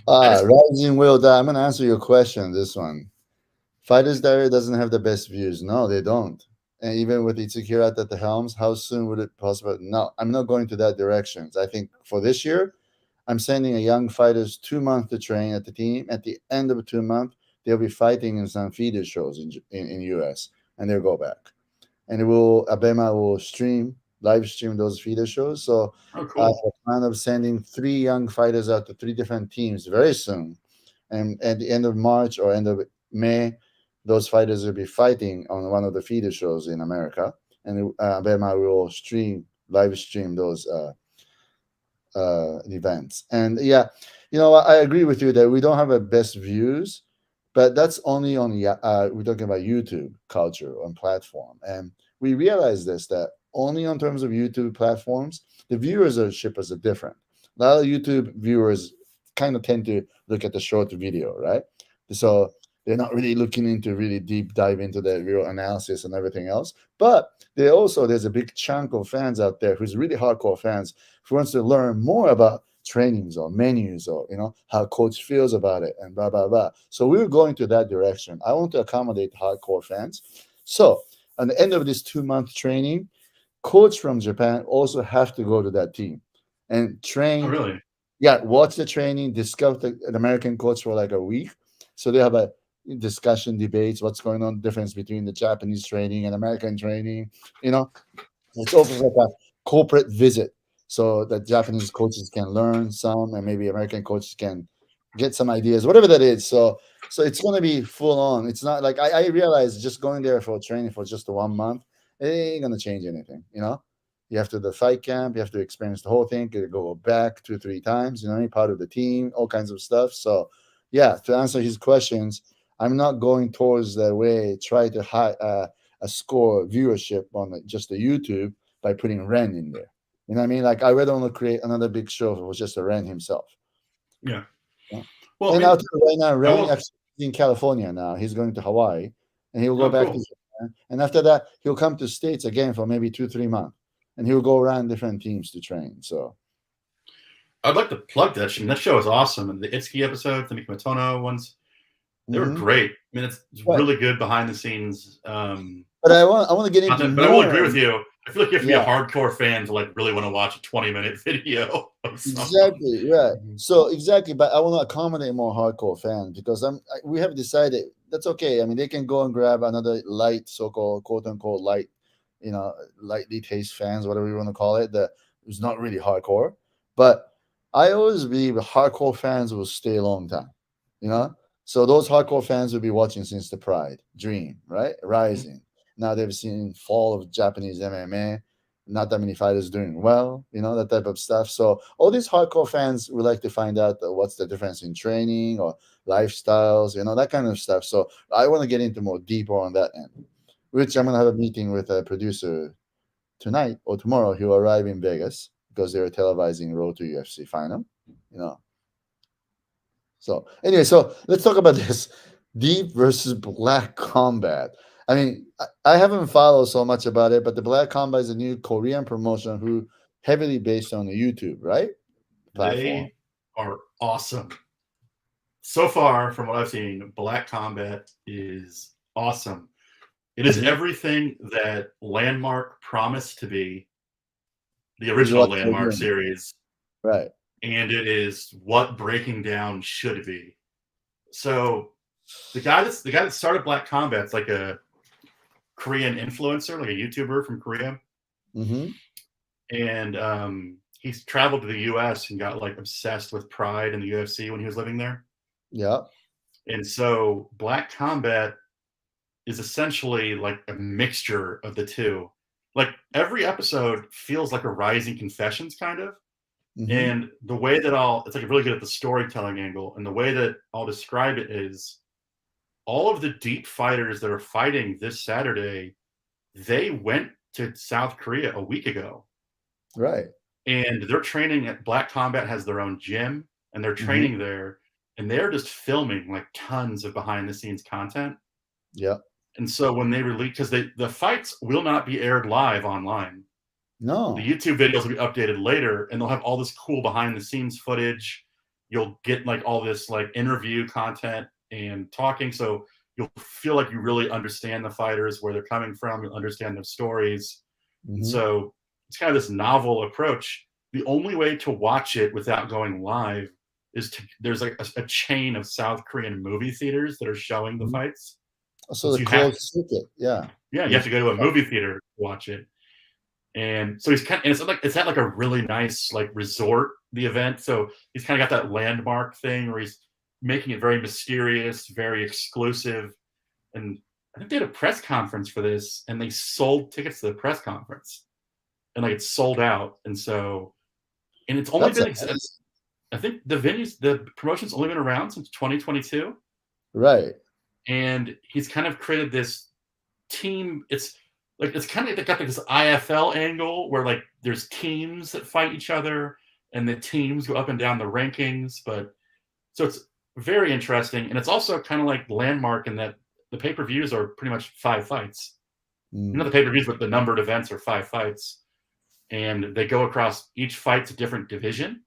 I just Rising Will Die. I'm going to answer your question. This one. Fighters Diary doesn't have the best views. No, they don't. And even with Itsukira at the helms, how soon would it possible? No, I'm not going to that direction. I think for this year, I'm sending a young fighters 2 months to train at the team. At the end of 2 months, they'll be fighting in some feeder shows in US, and they'll go back. And Abema will live stream those feeder shows. So oh I have cool. a plan of sending 3 young fighters out to 3 different teams very soon. And at the end of March or end of May, those fighters will be fighting on one of the feeder shows in America. And Abema will live stream those events. And yeah, I agree with you that we don't have a best views, but that's only on we're talking about YouTube culture on platform, and we realize this, that only on terms of YouTube platforms, the viewership is different. A lot of YouTube viewers kind of tend to look at the short video, right? So they're not really looking into really deep dive into the real analysis and everything else. But there's a big chunk of fans out there who's really hardcore fans who wants to learn more about trainings or menus or how coach feels about it and blah blah blah. So we're going to that direction. I want to accommodate hardcore fans. So at the end of this 2 month training, coach from Japan also have to go to that team and Oh train. really? Yeah, watch the training, discuss an American coach for like a week. So they have a discussion, debates, what's going on, difference between the Japanese training and American training. It's also like a corporate visit, so that Japanese coaches can learn some, and maybe American coaches can get some ideas, whatever that is. So it's going to be full on. It's not like I realize just going there for training for just 1 month, it ain't going to change anything. You have to do the fight camp, you have to experience the whole thing, you go back 2 3 times, part of the team, all kinds of stuff. So yeah, to answer his questions, I'm not going towards the way try to score viewership on just the YouTube by putting Ren in there. You know what I mean? Like, I really want to create another big show if it was just a Ren himself. Yeah. Yeah. Well, And I I'll mean, tell you right now, Ren will. actually is in California now. He's going to Hawaii, and he'll go Oh, back cool. to Japan. And after that, he'll come to States again for maybe 2-3 months, and he'll go around different teams to train. So I'd like to plug that show. That show is awesome. And the Itsuki episodes, the Mikimotono ones, they were great. I mean, it's right. really good behind the scenes. But I want to get into content, more. but I will agree with you. I feel like you have to be a Yeah. hardcore fan to like really want to watch a 20-minute video of someone. Exactly, right. So exactly, but I want to accommodate more hardcore fans because we have decided that's okay. I mean, they can go and grab another light, so-called quote unquote light, lightly taste fans, whatever you want to call it, that is not really hardcore. But I always believe hardcore fans will stay a long time, you know. So those hardcore fans will be watching since the Pride, Dream, right, RIZIN. Now they've seen fall of Japanese MMA. Not that many fighters doing well, that type of stuff. So all these hardcore fans would like to find out what's the difference in training or lifestyles, that kind of stuff. So I want to get into more deeper on that end, which I'm going to have a meeting with a producer tonight or tomorrow. He'll arrive in Vegas because they're televising Road to UFC final, So anyway, so let's talk about this Deep versus Black Combat. I mean, I haven't followed so much about it, but the Black Combat is a new Korean promotion who heavily based on the YouTube, right? Platform. They are awesome. So far, from what I've seen, Black Combat is awesome. It is everything that Landmark promised to be, the original Landmark series. Right. And it is what Breaking Down should be. So the guy that started Black Combat's like a Korean influencer, like a YouTuber from Korea. And he's traveled to the US and got like obsessed with Pride and the UFC when he was living there. Yeah. And so Black Combat is essentially like a mixture of the two. Like every episode feels like a Rising Confessions kind of. And the way that it's like really good at the storytelling angle. And the way that I'll describe it is all of the deep fighters that are fighting this Saturday, they went to South Korea a week ago. Right. And they're training at Black Combat has their own gym and they're training there and they're just filming like tons of behind the scenes content. Yeah. And so when they release, because the fights will not be aired live online. No. The YouTube videos will be updated later and they'll have all this cool behind the scenes footage. You'll get like all this like interview content and talking. So you'll feel like you really understand the fighters, where they're coming from. You'll understand their stories. So it's kind of this novel approach. The only way to watch it without going live is there's like a chain of South Korean movie theaters that are showing the fights. So the closed circuit. Yeah. Yeah. You have to go to a movie theater to watch it. And so it's at like a really nice like resort, the event. So he's kind of got that Landmark thing where he's making it very mysterious, very exclusive. And I think they had a press conference for this and they sold tickets to the press conference and like it's sold out. And so, and it's only been, I think the promotion's only been around since 2022. Right. And he's kind of created this team. It's kind of got like this IFL angle where like there's teams that fight each other and the teams go up and down the rankings. But so it's very interesting. And it's also kind of like Landmark in that the pay-per-views are pretty much 5 fights. The pay-per-views, but the numbered events are 5 fights. And they go across, each fight's a different division.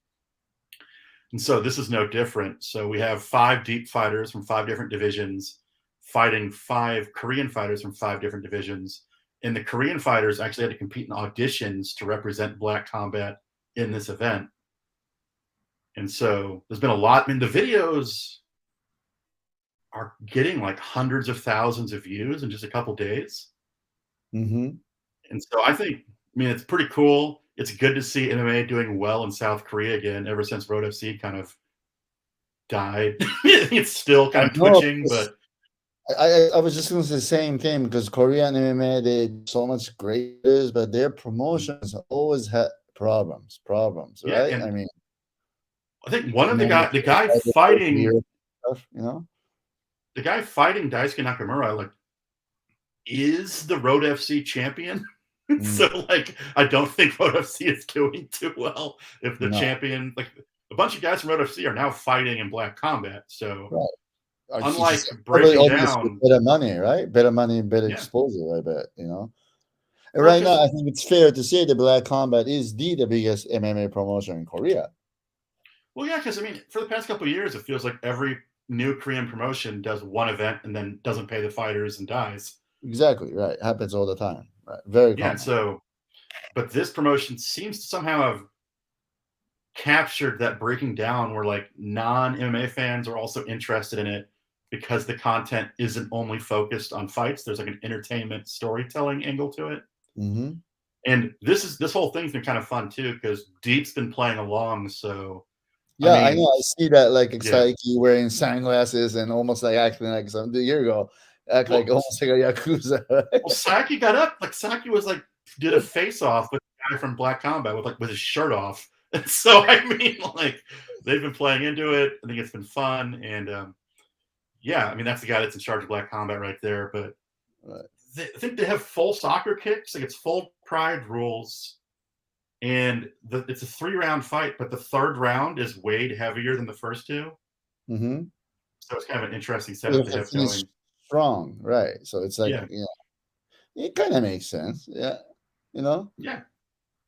And so this is no different. So we have 5 deep fighters from 5 different divisions fighting 5 Korean fighters from 5 different divisions. And the Korean fighters actually had to compete in auditions to represent Black Combat in this event. And so there's been a lot. I mean, the videos are getting like hundreds of thousands of views in just a couple days. And so I think, it's pretty cool. It's good to see MMA doing well in South Korea again, ever since Road FC kind of died. It's still kind of twitching, but I was just going to say the same thing because Korean MMA, they so much great, but their promotions always had problems, right? And I mean, I think one of the guy fighting, the guy fighting Daisuke Nakamura, like, is the Road FC champion. So like, I don't think Road FC is doing too well. If the No, champion, like a bunch of guys from Road FC, are now fighting in Black Combat. So right. He's unlike just probably breaking obviously down, better money, right? Better money, better yeah, exposure, I bet, you know. And well, right now, because I think it's fair to say that Black Combat is the biggest MMA promotion in Korea. well, yeah, because I mean, for the past couple of years, it feels like every new Korean promotion does one event and then doesn't pay the fighters and dies. Exactly, right. Happens all the time. Right. Very Yeah, common. so but this promotion seems to somehow have captured that breaking down where like non-MMA fans are also interested in it because the content isn't only focused on fights. There's like an entertainment storytelling angle to it. Hmm. And this whole thing's been kind of fun too because Deep's been playing along. So I Yeah, I know. mean, I see that like yeah. Exaiki wearing sunglasses and almost like acting like some a year ago, act like Well, almost like a yakuza. Right? well, Saki got up like Saki was like did a face off with the guy from Black Combat with his shirt off. And so I mean, like they've been playing into it. I think it's been fun, and yeah, I mean that's the guy that's in charge of Black Combat right there. But Right. I think they have full soccer kicks, like it's full Pride rules, and it's a 3-round fight, but the third round is weighed heavier than the first two, Mm-hmm. so it's kind of an interesting You setup have they to have finish going. strong, right? So it's like, Yeah, it kind of makes sense. Yeah, you know. yeah.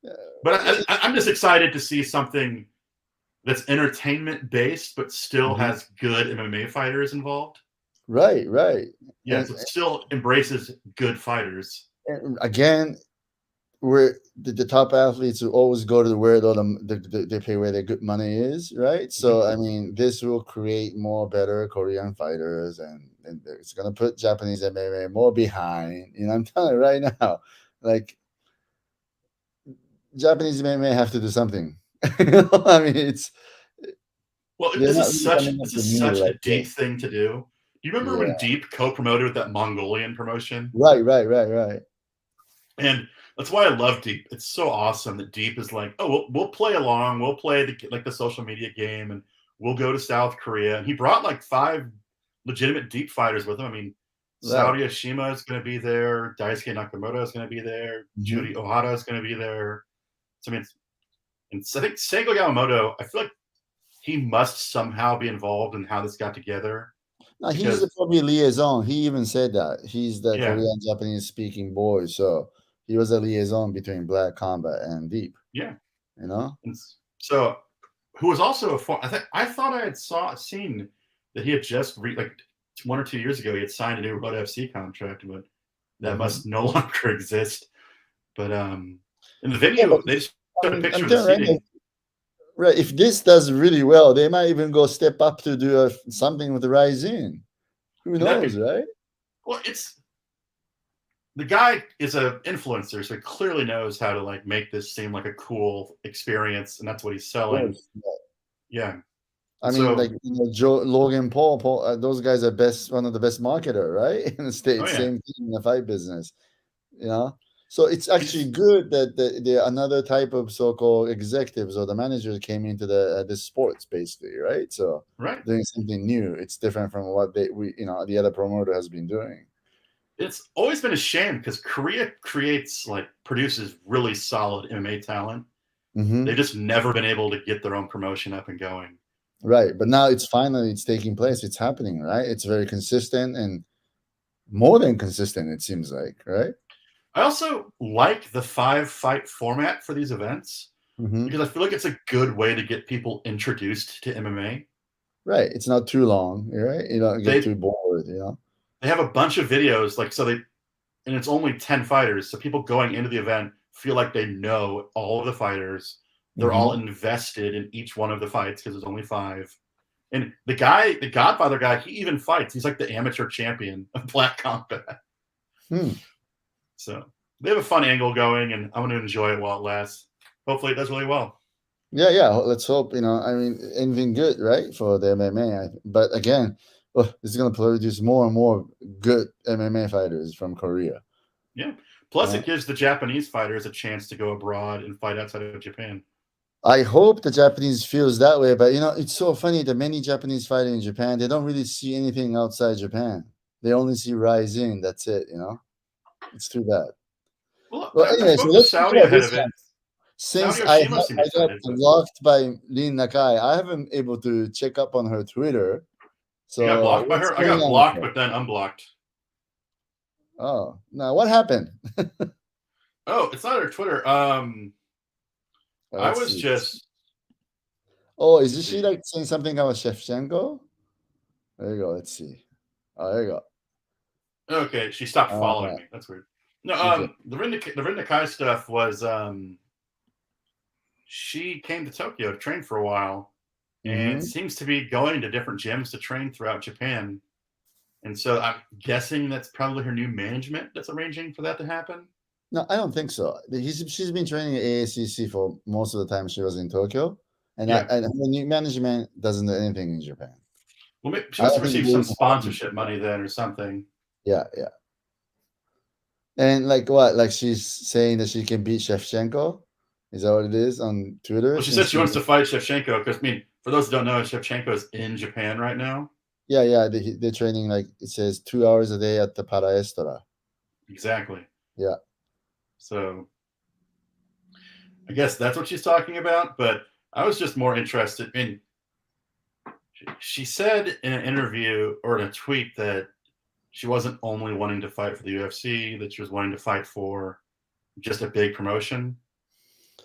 Yeah. But I'm just excited to see something that's entertainment based, but still Mhm. has good MMA fighters involved. Right, right. Yes, it still embraces good fighters. And again, where the top athletes will always go to where they pay where their good money is, right? Mhm. So I mean, this will create more better Korean fighters, and it's gonna put Japanese MMA more behind. You know, I'm telling you right now, like Japanese MMA have to do something. You know, I mean, Well, they're not really coming up this with is new such a like deep thing to do. Do you remember yeah, when Deep co-promoted with that Mongolian promotion? right, right, right, right. And that's why I love Deep. It's so awesome that Deep is like, oh, we'll play along, we'll play the social media game, and we'll go to South Korea. And he brought like 5 legitimate Deep fighters with him. I mean, Right. Saudi Ashima is going to be there, Daisuke Nakamoto is going to be there, Mhm. Juri Ohara is going to be there. So I mean, and so I think Seigo Yamamoto, I feel like he must somehow be involved in how this got together No, he's the because probably liaison. He even said that he's the yeah, Korean Japanese speaking boy, so he was a liaison between Black Combat and Deep. yeah. You know. And so who was also I thought I had seen that he had just like 1 or 2 years ago he had signed a new Road FC contract, but that Mhm. must no longer exist. But in the Yeah, but video they just showed a picture I'm of the telling you right now, seating. right, if this does really well, they might even go step up to do something with the RIZIN. Who And that'd knows, be right? well, it's the guy is a influencer, so he clearly knows how to like make this seem like a cool experience, and that's what he's Of selling. course. Yeah. I And mean, so like Joe, Logan Paul, those guys are one of the best marketer, right? In the oh states, yeah. same thing in the fight business. You know, so it's actually He's good that the another type of so-called executives or the managers came into the sports basically, right? So right. doing something new. It's different from what the other promoter has been doing. It's always been a shame because Korea produces really solid MMA talent. They've Hmm. just never been able to get their own promotion up and going. Right, but now it's taking place. It's happening, right? It's very consistent and more than consistent. It seems like, right? I also like the 5-fight format for these events Hmm. because I feel like it's a good way to get people introduced to MMA. Right. It's not too long, right? You don't get They too bored, you know. they have a bunch of videos like so they and it's only 10 fighters, so people going into the event feel like they know all of the fighters. They're all Hmm. invested in each one of the fights because there's only 5. And the guy, the Godfather guy, he even fights. He's like the amateur champion of Black Combat. Hmm. So they have a fun angle going, and I'm going to enjoy it while it lasts. Hopefully, it does really well. Yeah, yeah. Let's hope, I mean, anything good, right, for the MMA. But again, it's going to produce more and more good MMA fighters from Korea. Yeah. Plus, Uh, it gives the Japanese fighters a chance to go abroad and fight outside of Japan. I hope the Japanese feels that way, but it's so funny that many Japanese fighters in Japan, they don't really see anything outside Japan. They only see RIZIN. That's it. It's too bad. Well, I anyway, so spoke to let's talk Saudi about ahead this of it. one. Since Saudi Oshima seemed I got excited, but blocked by Rin Nakai, I haven't able to check up on her Twitter. you got So blocked by what's her. I going got on with blocked, her? but then unblocked. Oh, now what happened? Oh, it's not her Twitter. I Let's was see. just. Oh, Let's is she see. like saying something about Shevchenko? There you go. Let's see. Oh, there you go. Okay, she stopped following me. That's weird. No, Okay. the Rina Kai stuff was she came to Tokyo to train for a while, and Mm-hmm. seems to be going to different gyms to train throughout Japan. And so I'm guessing that's probably her new management that's arranging for that to happen. No, I don't think so. She's been training at AACC for most of the time she was in Tokyo, and Yeah. and the new management doesn't do anything in Japan. Well, she I must don't have think received they some even have in sponsorship Japan. money then or something. Yeah, yeah. And like what? Like she's saying that she can beat Shevchenko? Is that what it is on Twitter? Well, she said she wants to fight Shevchenko because, I mean, for those who don't know, Shevchenko is in Japan right now. Yeah, yeah. They're training like it says 2 hours a day at the Paraestora. Exactly. Yeah. So I guess that's what she's talking about. But I was just more interested in. She said in an interview or in a tweet that she wasn't only wanting to fight for the UFC, that she was wanting to fight for just a big promotion.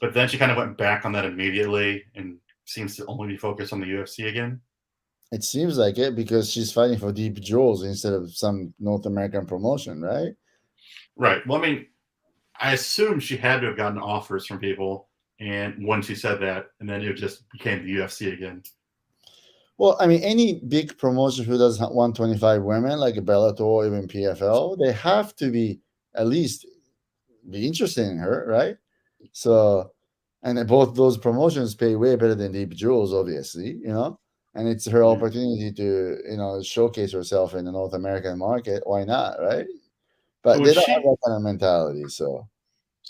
But then she kind of went back on that immediately and seems to only be focused on the UFC again. It seems like it because she's fighting for deep jewels instead of some North American promotion, right? Right. Well, I mean, I assume she had to have gotten offers from people, and once she said that, and then it just became the UFC again. Well, I mean, any big promotion who does 125 women, like Bellator or even PFL, they have to be at least be interested in her, right? So, and both those promotions pay way better than Deep Jewels, obviously, and it's her opportunity to, showcase herself in the North American market. Why not, right? But So they don't have that kind of mentality. So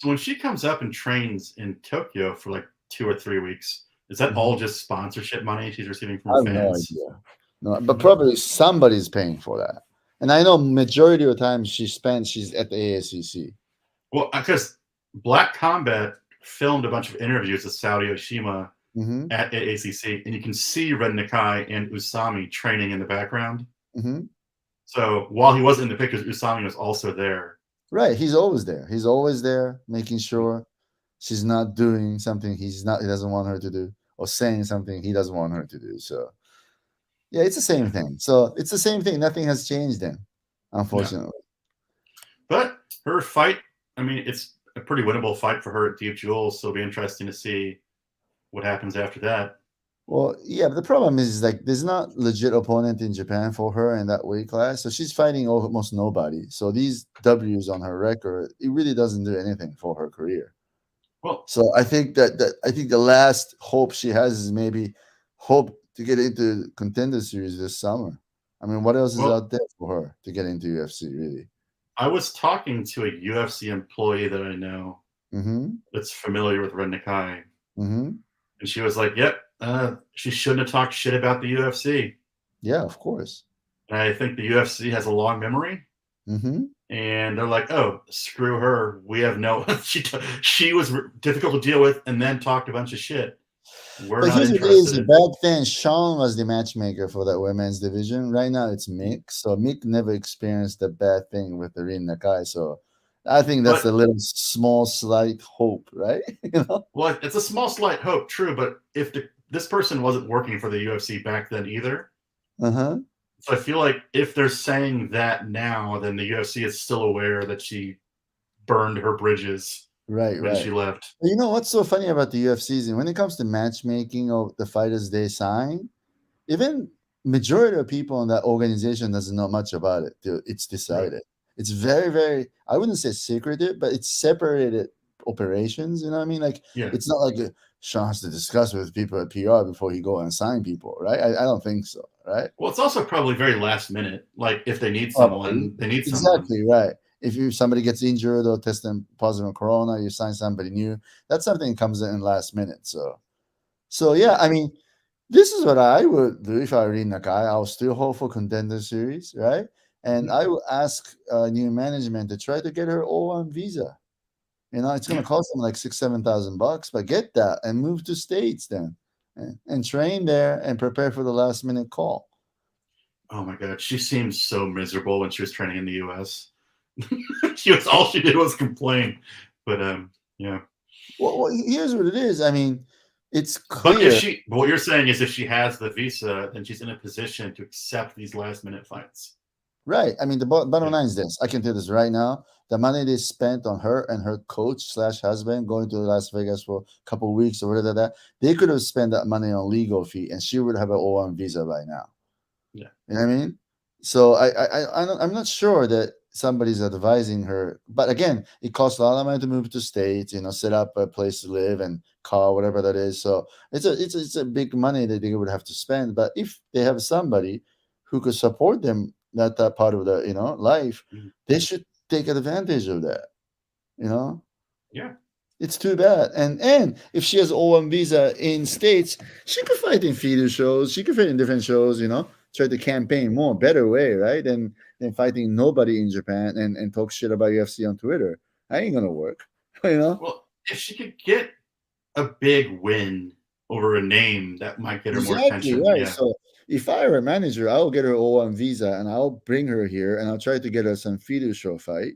when she comes up and trains in Tokyo for like 2 or 3 weeks, is that all just sponsorship money she's receiving from I have fans? no idea. No, but probably somebody's paying for that. And I know majority of the time she's at the ASCC. Well, because Black Combat filmed a bunch of interviews with Saudi Oshima at AACC, and you can see Ren Nakai and Usami training in the background. So while he wasn't in the pictures, Usami was also there. Right, he's always there. He's always there, making sure she's not doing something he doesn't want her to do, or saying something he doesn't want her to do. So yeah, it's the same thing. So it's the same thing. Nothing has changed then, unfortunately. But her fight, I mean, it's a pretty winnable fight for her at Deep Jewels, so it'll be interesting to see what happens after that. Well, yeah, but the problem is like there's not legit opponent in Japan for her in that weight class, so she's fighting almost nobody. So these W's on her record, it really doesn't do anything for her career. Well, so I think the last hope she has is maybe hope to get into Contender Series this summer. I mean, what else is out there for her to get into UFC, really? I was talking to a UFC employee that I know that's familiar with Ren Nakai, and she was like, "Yep, she shouldn't have talked shit about the UFC." Yeah, of course. And I think the UFC has a long memory. And they're like, "Oh, screw her. We have no." She was difficult to deal with, and then talked a bunch of shit. We're not interested. Back then, Sean was the matchmaker for that women's division. Right now, it's Mick. So Mick never experienced the bad thing with the Rin Nakai. So I think that's a little small, slight hope, right? Well, it's a small, slight hope, true. But if this person wasn't working for the UFC back then either, so I feel like if they're saying that now, then the UFC is still aware that she burned her bridges when she left. You know what's so funny about the UFC is when it comes to matchmaking of the fighters they sign, even majority of people in that organization doesn't know much about it till it's decided. Right. It's very, very, I wouldn't say secretive, but it's separated operations. You know what I mean? Like, it's not like Sean has to discuss with people at PR before he go and sign people, right? I don't think so, right? Well, it's also probably very last minute. Like, if they need someone, they need someone. Exactly, right. If somebody gets injured or testing positive on corona, you sign somebody new. That's something that comes in last minute. So yeah, I mean, this is what I would do if I were in Nakai. I'll still hope for Contender Series, right? And I will ask new management to try to get her O1 visa. It's going to cost them like $6,000-7,000, but get that and move to States then, and train there and prepare for the last minute call. Oh my God, she seemed so miserable when she was training in the U.S. All she did was complain. But yeah. Well, here's what it is. I mean, it's But clear. what you're saying is if she has the visa, then she's in a position to accept these last minute fights. Right. I mean, the bottom line is this. I can tell this right now. The money they spent on her and her coach/husband going to Las Vegas for a couple of weeks or whatever that, they could have spent that money on legal fee, and she would have an O1 visa by now. Yeah. You know what I mean? So I'm not sure that somebody's advising her. But again, it costs a lot of money to move to States, set up a place to live and car, whatever that is. So it's a big money that they would have to spend. But if they have somebody who could support them, not that part of the life, they should take advantage of that. Yeah. It's too bad. And if she has O1 visa in States, she could fight in feeder shows. She could fight in different shows, try to campaign more, better way, right? Than fighting nobody in Japan and talk shit about UFC on Twitter. That ain't going to work, Well, if she could get a big win over a name, that might get her more attention. Right. Yeah. So if I were a manager, I'll get her O1 visa and I'll bring her here and I'll try to get her some feeder show fight,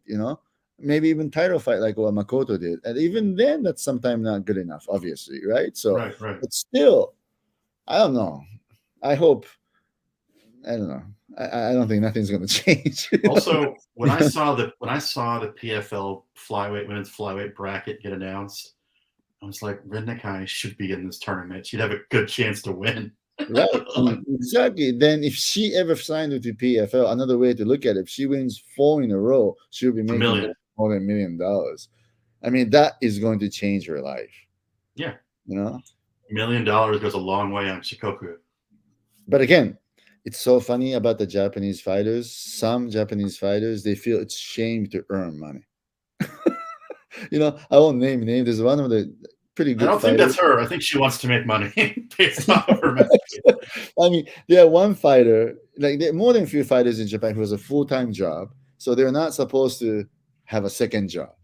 maybe even title fight like what Makoto did. And even then, that's sometimes not good enough, obviously, right? So, right. But still, I don't know. I hope, I don't know. I don't think nothing's going to change. Also, when I saw the PFL women's flyweight bracket get announced, I was like, Rina should be in this tournament. She'd have a good chance to win. Right. Exactly. Then if she ever signed with the PFL, another way to look at it, if she wins 4 in a row, she'll be making more than $1 million. I mean, that is going to change her life. Yeah. $1 million goes a long way on Shikoku. But again, it's so funny about the Japanese fighters. Some Japanese fighters, they feel it's shame to earn money. I won't name names. There's one of the pretty good. I don't think that's her. I think she wants to make money based off of her message. I mean, there are one fighter, like there are more than a few fighters in Japan who has a full-time job, so they're not supposed to have a second job.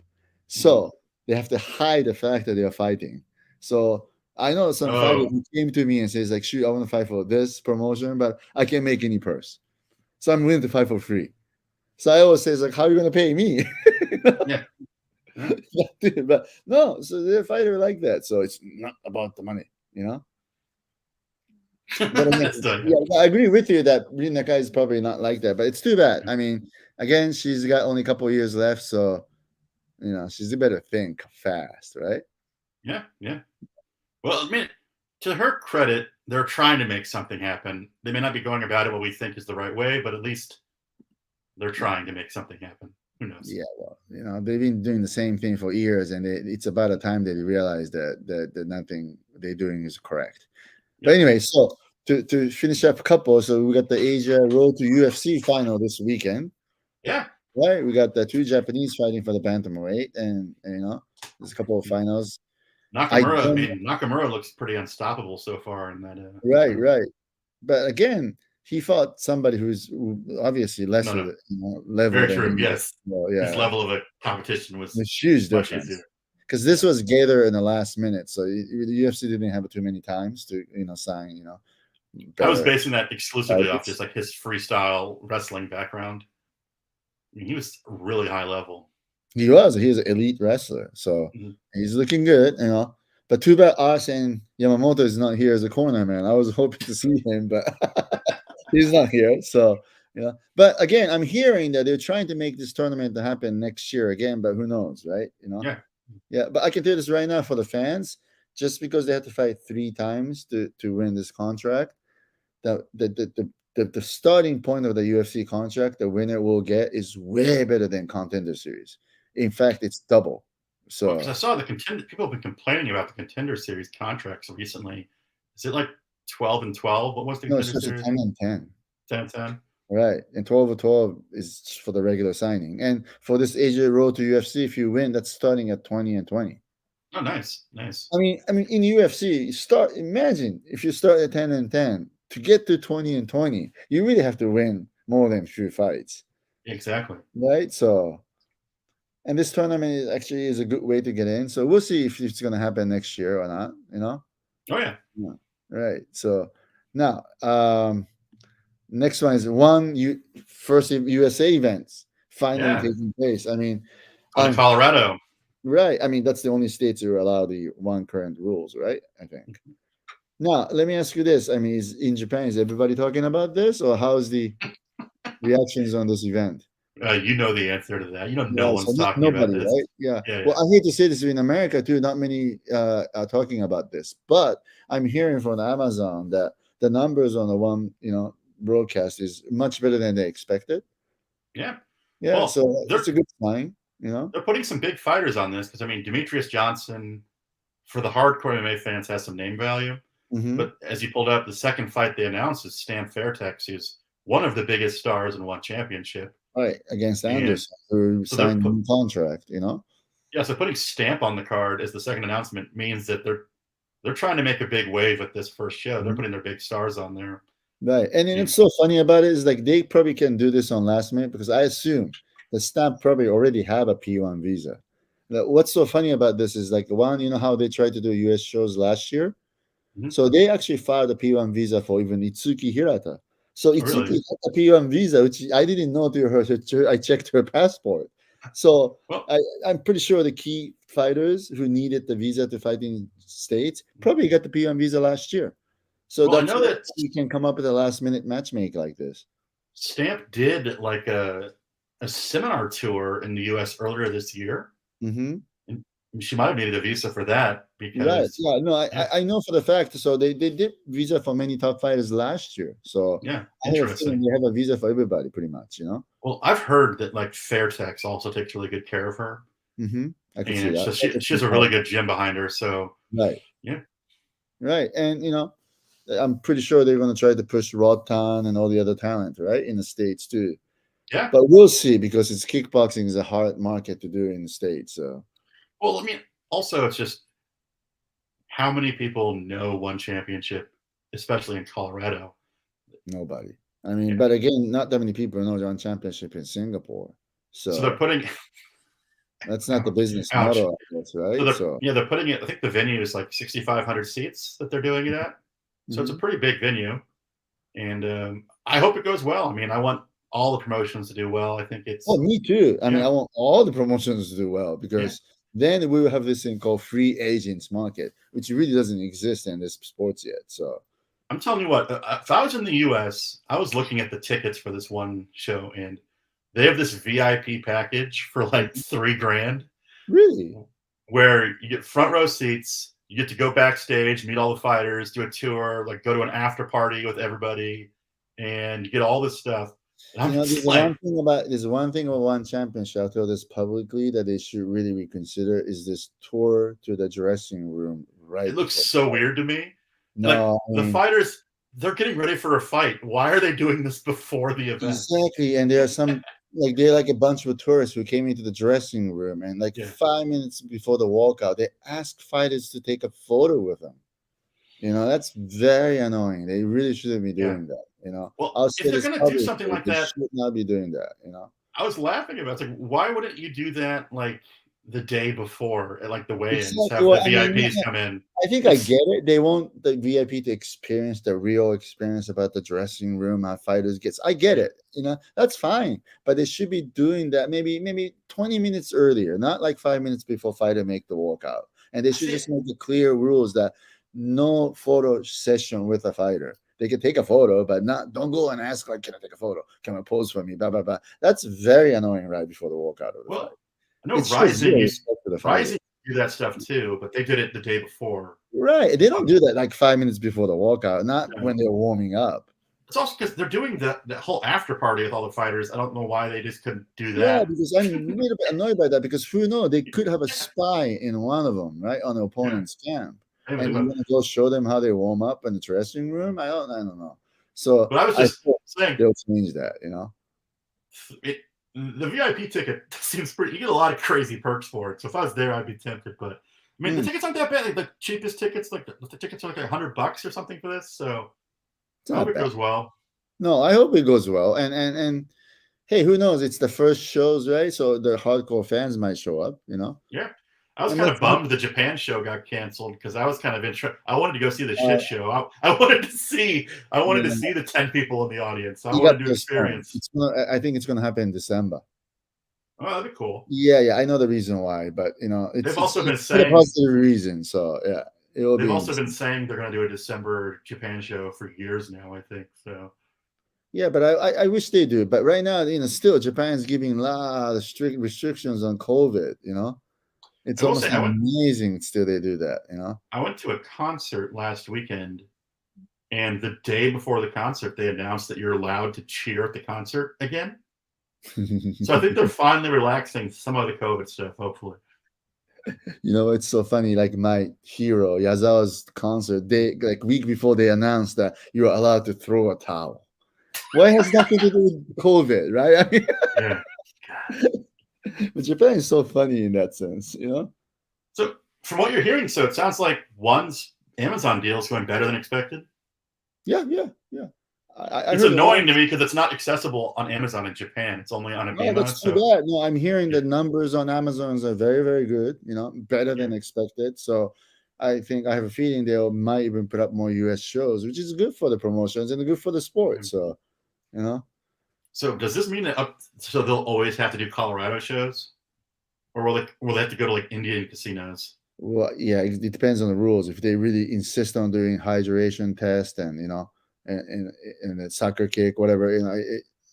So they have to hide the fact that they are fighting. So I know some fighter who came to me and says like, "Shoot, I want to fight for this promotion, but I can't make any purse, so I'm willing to fight for free." So I always say, like, "How are you going to pay me?" Yeah. But no, so they're a fighter like that. So it's not about the money, But again, I agree with you that Rina is probably not like that, but it's too bad. I mean, again, she's got only a couple of years left, so she's better think fast, right? Yeah. Well, I mean, to her credit, they're trying to make something happen. They may not be going about it what we think is the right way, but at least they're trying to make something happen. Who knows? Yeah, well, they've been doing the same thing for years, and it's about a time that they realize that nothing they're doing is correct. Yep. But anyway, so to finish up a couple, so we got the Asia Road to UFC final this weekend. Yeah. Right, we got the 2 Japanese fighting for the bantamweight, and there's a couple of finals. Nakamura looks pretty unstoppable so far in that. Right. But again, he fought somebody who's obviously lesser level. Very true. Yes. Well, yeah. His level of a competition was a huge difference. Because this was gathered in the last minute, so the UFC didn't have it too many times to sign. I was basing that exclusively off just like his freestyle wrestling background. I mean, he was really high level. He was an elite wrestler, so he's looking good, But too bad us and Yamamoto is not here as a corner man. I was hoping to see him, but he's not here. So But again, I'm hearing that they're trying to make this tournament to happen next year again, but who knows, right? Yeah. But I can tell you this right now for the fans, just because they have to fight 3 times to win this contract, the starting point of the UFC contract, the winner will get is way better than Contender Series. In fact, it's double. So I saw people have been complaining about the Contender Series contracts recently. Is it like 12 and 12? What was the Contender Series? 10 and 10. 10 and 10. Right, and 12 or 12 is for the regular signing. And for this Asia Road to UFC, if you win, that's starting at 20 and 20. Oh, nice. I mean, in UFC, imagine if you start at 10 and 10 to get to 20 and 20, you really have to win more than 3 fights. Exactly. Right, so And this tournament actually is a good way to get in. So we'll see if it's going to happen next year or not. Oh yeah. Right. So now, next one is first USA events finally taking place. I mean, Colorado. Right. I mean, that's the only states who allow the one current rules, right? I think. Now, let me ask you this. I mean, in Japan, is everybody talking about this, or how's the reactions on this event? You know the answer to that. No one's talking nobody, about this. Right? Yeah. Well, I hate to say this, in America too, not many are talking about this, but I'm hearing from Amazon that the numbers on the one, broadcast is much better than they expected. Yeah. Yeah. Well, so that's a good sign. They're putting some big fighters on this because Demetrius Johnson, for the hardcore MMA fans, has some name value. Mm-hmm. But as you pulled up, the second fight they announced is Stamp Fairtex, who's one of the biggest stars in one championship. Right, against Anderson, who signed a new contract, Yeah, so putting Stamp on the card as the second announcement means that they're trying to make a big wave at this first show. They're putting their big stars on there. Right. And it's so funny about it is like they probably can do this on last minute because I assume the Stamp probably already have a P1 visa. What's so funny about this is like how they tried to do US shows last year? Mm-hmm. So they actually filed a P1 visa for even Itsuki Hirata. So Itsuki had a P1 visa, which I didn't know to her. I checked her passport. So I'm pretty sure the key fighters who needed the visa to fight in States probably got the P1 visa last year. So I know that you can come up with a last minute matchmake like this. Stamp did like a seminar tour in the US earlier this year. Mm-hmm. And she might have needed a visa for that because I know for the fact. So they did visa for many top fighters last year. So interesting. They have a visa for everybody pretty much, Well, I've heard that like Fairtex also takes really good care of her. Mm-hmm. I can see that. So she has a really good gym behind her. So right. And I'm pretty sure they're going to try to push Rotan and all the other talent, right, in the States too. Yeah. But we'll see because it's kickboxing is a hard market to do in the States. So. Well, also it's just how many people know one championship, especially in Colorado? Nobody. But again, not that many people know one championship in Singapore. So they're putting. That's not the business model, I guess, right? So they're putting it. I think the venue is like 6,500 seats that they're doing it at. So it's a pretty big venue, and I hope it goes well. I want all the promotions to do well. I think it's. Oh, me too. I want all the promotions to do well because then we will have this thing called free agents market, which really doesn't exist in this sports yet. So I'm telling you what, if I was in the US, I was looking at the tickets for this one show, and they have this VIP package for like $3,000. Really? Where you get front row seats. You get to go backstage, meet all the fighters, do a tour, like go to an after party with everybody, and you get all this stuff. There's one thing about one championship. I'll tell this publicly that they should really reconsider is this tour to the dressing room. Right? It looks so weird to me. No, the fighters, they're getting ready for a fight. Why are they doing this before the event? Exactly, and there are some. They're like a bunch of tourists who came into the dressing room and 5 minutes before the walkout, they asked fighters to take a photo with them. That's very annoying. They really shouldn't be doing that. Well, if they're going to do something like that, should not be doing that. I was laughing about it. It's like, why wouldn't you do that like the day before at like the weigh-ins? Have the VIPs come in. I think I get it. They want the VIP to experience the real experience about the dressing room, how fighters gets. I get it. That's fine. But they should be doing that maybe 20 minutes earlier, not like 5 minutes before fighter make the walkout. And they should just make the clear rules that no photo session with a fighter. They can take a photo, but don't go and ask like, can I take a photo? Can I pose for me? Blah blah blah. That's very annoying right before the walkout of the fight. I know RIZIN do that stuff too, but they did it the day before. Right. They don't do that like 5 minutes before the walkout, not when they're warming up. It's also because they're doing the whole after party with all the fighters. I don't know why they just couldn't do that. Yeah, because I'm a little bit annoyed by that because who knows? They could have a spy in one of them, right, on the opponent's camp. And you want to go show them how they warm up in the dressing room? I don't know. So but I was just saying they'll change that, The VIP ticket seems pretty. You get a lot of crazy perks for it. So if I was there, I'd be tempted. But the tickets aren't that bad. Like the cheapest tickets, like the tickets are like $100 or something for this. So I hope it goes well. No, I hope it goes well. And hey, who knows? It's the first shows, right? So the hardcore fans might show up, you know? Yeah. I was And kind that's of bummed the Japan show got canceled because I was kind of interested. I wanted to go see the shit show. I wanted to see the 10 people in the audience. I you got wanted to postponed. experience. I think it's gonna happen in December. Oh, that'd be cool. Yeah, I know the reason why, but you know, They've also been for a saying positive reason. So yeah, it will they've be also been interesting. saying they're going to do a December Japan show for years now, I think. So Yeah, but I wish they do. But right now, you know, still Japan's giving a lot of strict restrictions on COVID. You know, it's I will almost say amazing. Still, they do that. You know. I went to a concert last weekend, and the day before the concert, they announced that you're allowed to cheer at the concert again. So I think they're finally relaxing some of the COVID stuff, hopefully. You know, it's so funny. Like my hero Yazawa's concert, they like week before they announced that you are allowed to throw a towel. Why has nothing to do with COVID, right? I mean, Yeah. but Japan is so funny in that sense, you know. So from what you're hearing, so it sounds like one's Amazon deal is going better than expected. Yeah. I It's heard annoying to me because it's not accessible on Amazon in Japan. It's only on no, Abema. that's too bad. No, I'm hearing the numbers on Amazon are very, very good. You know, better than expected. So I think I have a feeling they might even put up more US shows, which is good for the promotions and good for the sport. So, you know. So does this mean that so they'll always have to do Colorado shows, or will they have to go to like Indian casinos? Well, yeah, it depends on the rules. If they really insist on doing hydration test and you know, and a soccer kick, whatever, you know,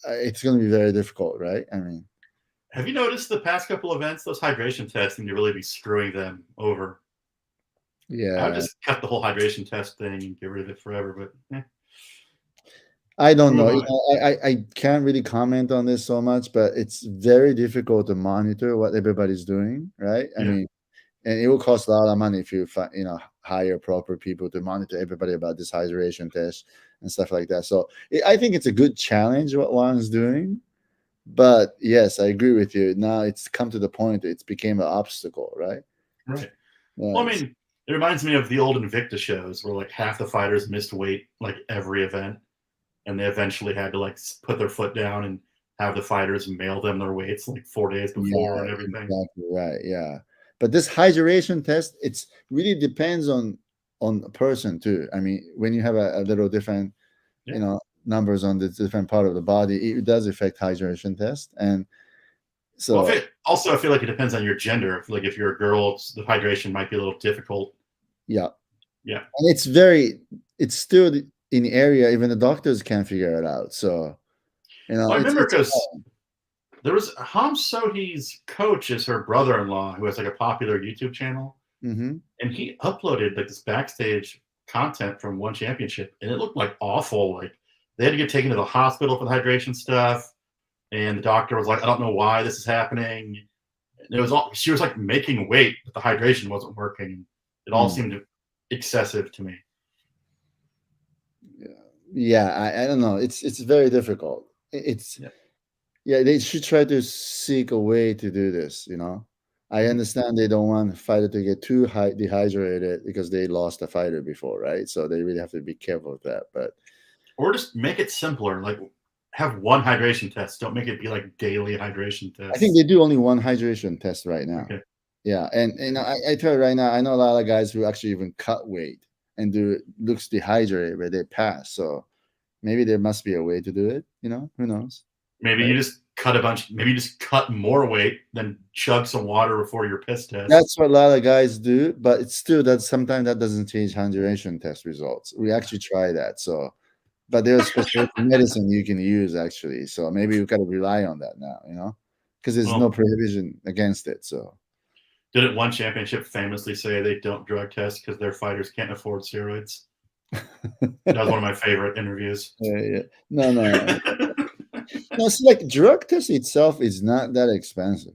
it's going to be very difficult, right? I mean, Have you noticed the past couple events? Those hydration tests seem to really be screwing them over. I would yeah, just cut the whole hydration test thing and get rid of it forever. But I don't know. You know, I can't really comment on this so much, but it's very difficult to monitor what everybody's doing, right? I mean, and it will cost a lot of money if you you know, hire proper people to monitor everybody about this hydration test and stuff like that. So I think it's a good challenge what Juan's doing. But yes, I agree with you. Now it's come to the point it's became an obstacle, right? Right. Yeah, Well, I mean, it reminds me of the old Invicta shows where like half the fighters missed weight like every event, and they eventually had to like put their foot down and have the fighters mail them their weights like 4 days before and everything. exactly right. Yeah, but this hydration test, it's really depends on a person too. I mean, when you have a little different, you know, numbers on the different part of the body, it does affect hydration test. And so, well, I feel like it depends on your gender. Like if you're a girl, the hydration might be a little difficult. yeah, Yeah, and it's still in the area. Even the doctors can't figure it out. So, you know, well, I remember because there was Ham Sohi's coach is her brother-in-law who has like a popular YouTube channel, and he uploaded like this backstage content from one championship, and it looked like awful. Like they had to get taken to the hospital for the hydration stuff, and the doctor was like, "I don't know why this is happening." And it was all she was like making weight, but the hydration wasn't working. It all seemed excessive to me. Yeah, I don't know. It's very difficult. It's yeah, they should try to seek a way to do this, you know. I understand they don't want a fighter to get too dehydrated because they lost a fighter before, right? So they really have to be careful with that. But or just make it simpler, like have one hydration test. Don't make it be like daily hydration tests. I think they do only one hydration test right now. Okay. Yeah, and I tell you right now, I know a lot of guys who actually even cut weight and looks dehydrated, but they pass. So maybe there must be a way to do it. You know, who knows? Maybe you just cut a bunch. Maybe you just cut more weight, then chug some water before your piss test. That's what a lot of guys do, but it's still that sometimes that doesn't change hydration test results. We actually try that. So, but there's special medicine you can use actually. So maybe we got to rely on that now, you know, because there's no prohibition against it. So, didn't one championship famously say they don't drug test because their fighters can't afford steroids? That was one of my favorite interviews. Yeah. No. No, it's like drug test itself is not that expensive.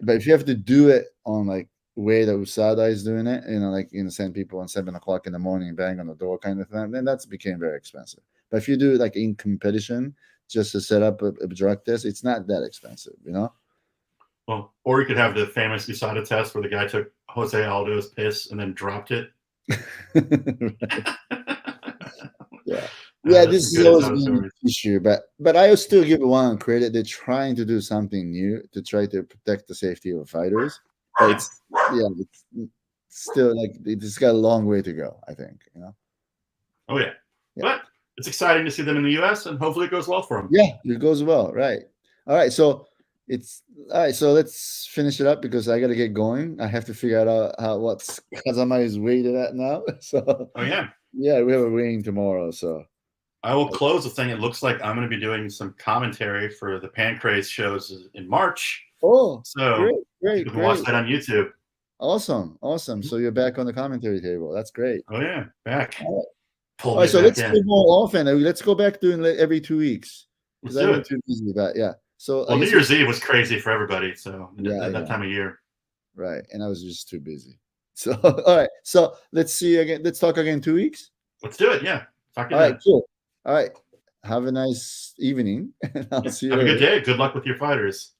But if you have to do it on like way that USADA is doing it, you know, like send people on 7 o'clock in the morning, bang on the door kind of thing, then that's became very expensive. But if you do it like in competition, just to set up a drug test, it's not that expensive, you know? Well, or you could have the famous USADA test where the guy took Jose Aldo's piss and then dropped it. Yeah. Yeah, That's this some is good always Osaka been an stories. issue, but I will still give one credit. They're trying to do something new to try to protect the safety of fighters. But Yeah. it's still like it's got a long way to go, I think. Oh yeah. Yeah. But it's exciting to see them in the U.S. and hopefully it goes well for them. Yeah, it goes well, right? All right, so let's finish it up because I got to get going. I have to figure out how what's Kazama is weighted at now. So Oh yeah. yeah, we have a weighing tomorrow. So I will close the thing. It looks like I'm going to be doing some commentary for the Pancrase shows in March. oh, So great, you can watch that on YouTube. awesome. So you're back on the commentary table. That's great. Oh yeah, back. All Pull right, me so back let's in. do more often. Let's go back doing every 2 weeks Let's because I've do been it. too busy. But yeah, so Well, I New guess Year's Eve was crazy for everybody. So Yeah, that time of year. right, and I was just too busy. So all right, so let's see you again. Let's talk again 2 weeks. Let's do it. Yeah. Talk to you All right, then. cool. All right, have a nice evening, and I'll see you Have a later. good day. Good luck with your fighters.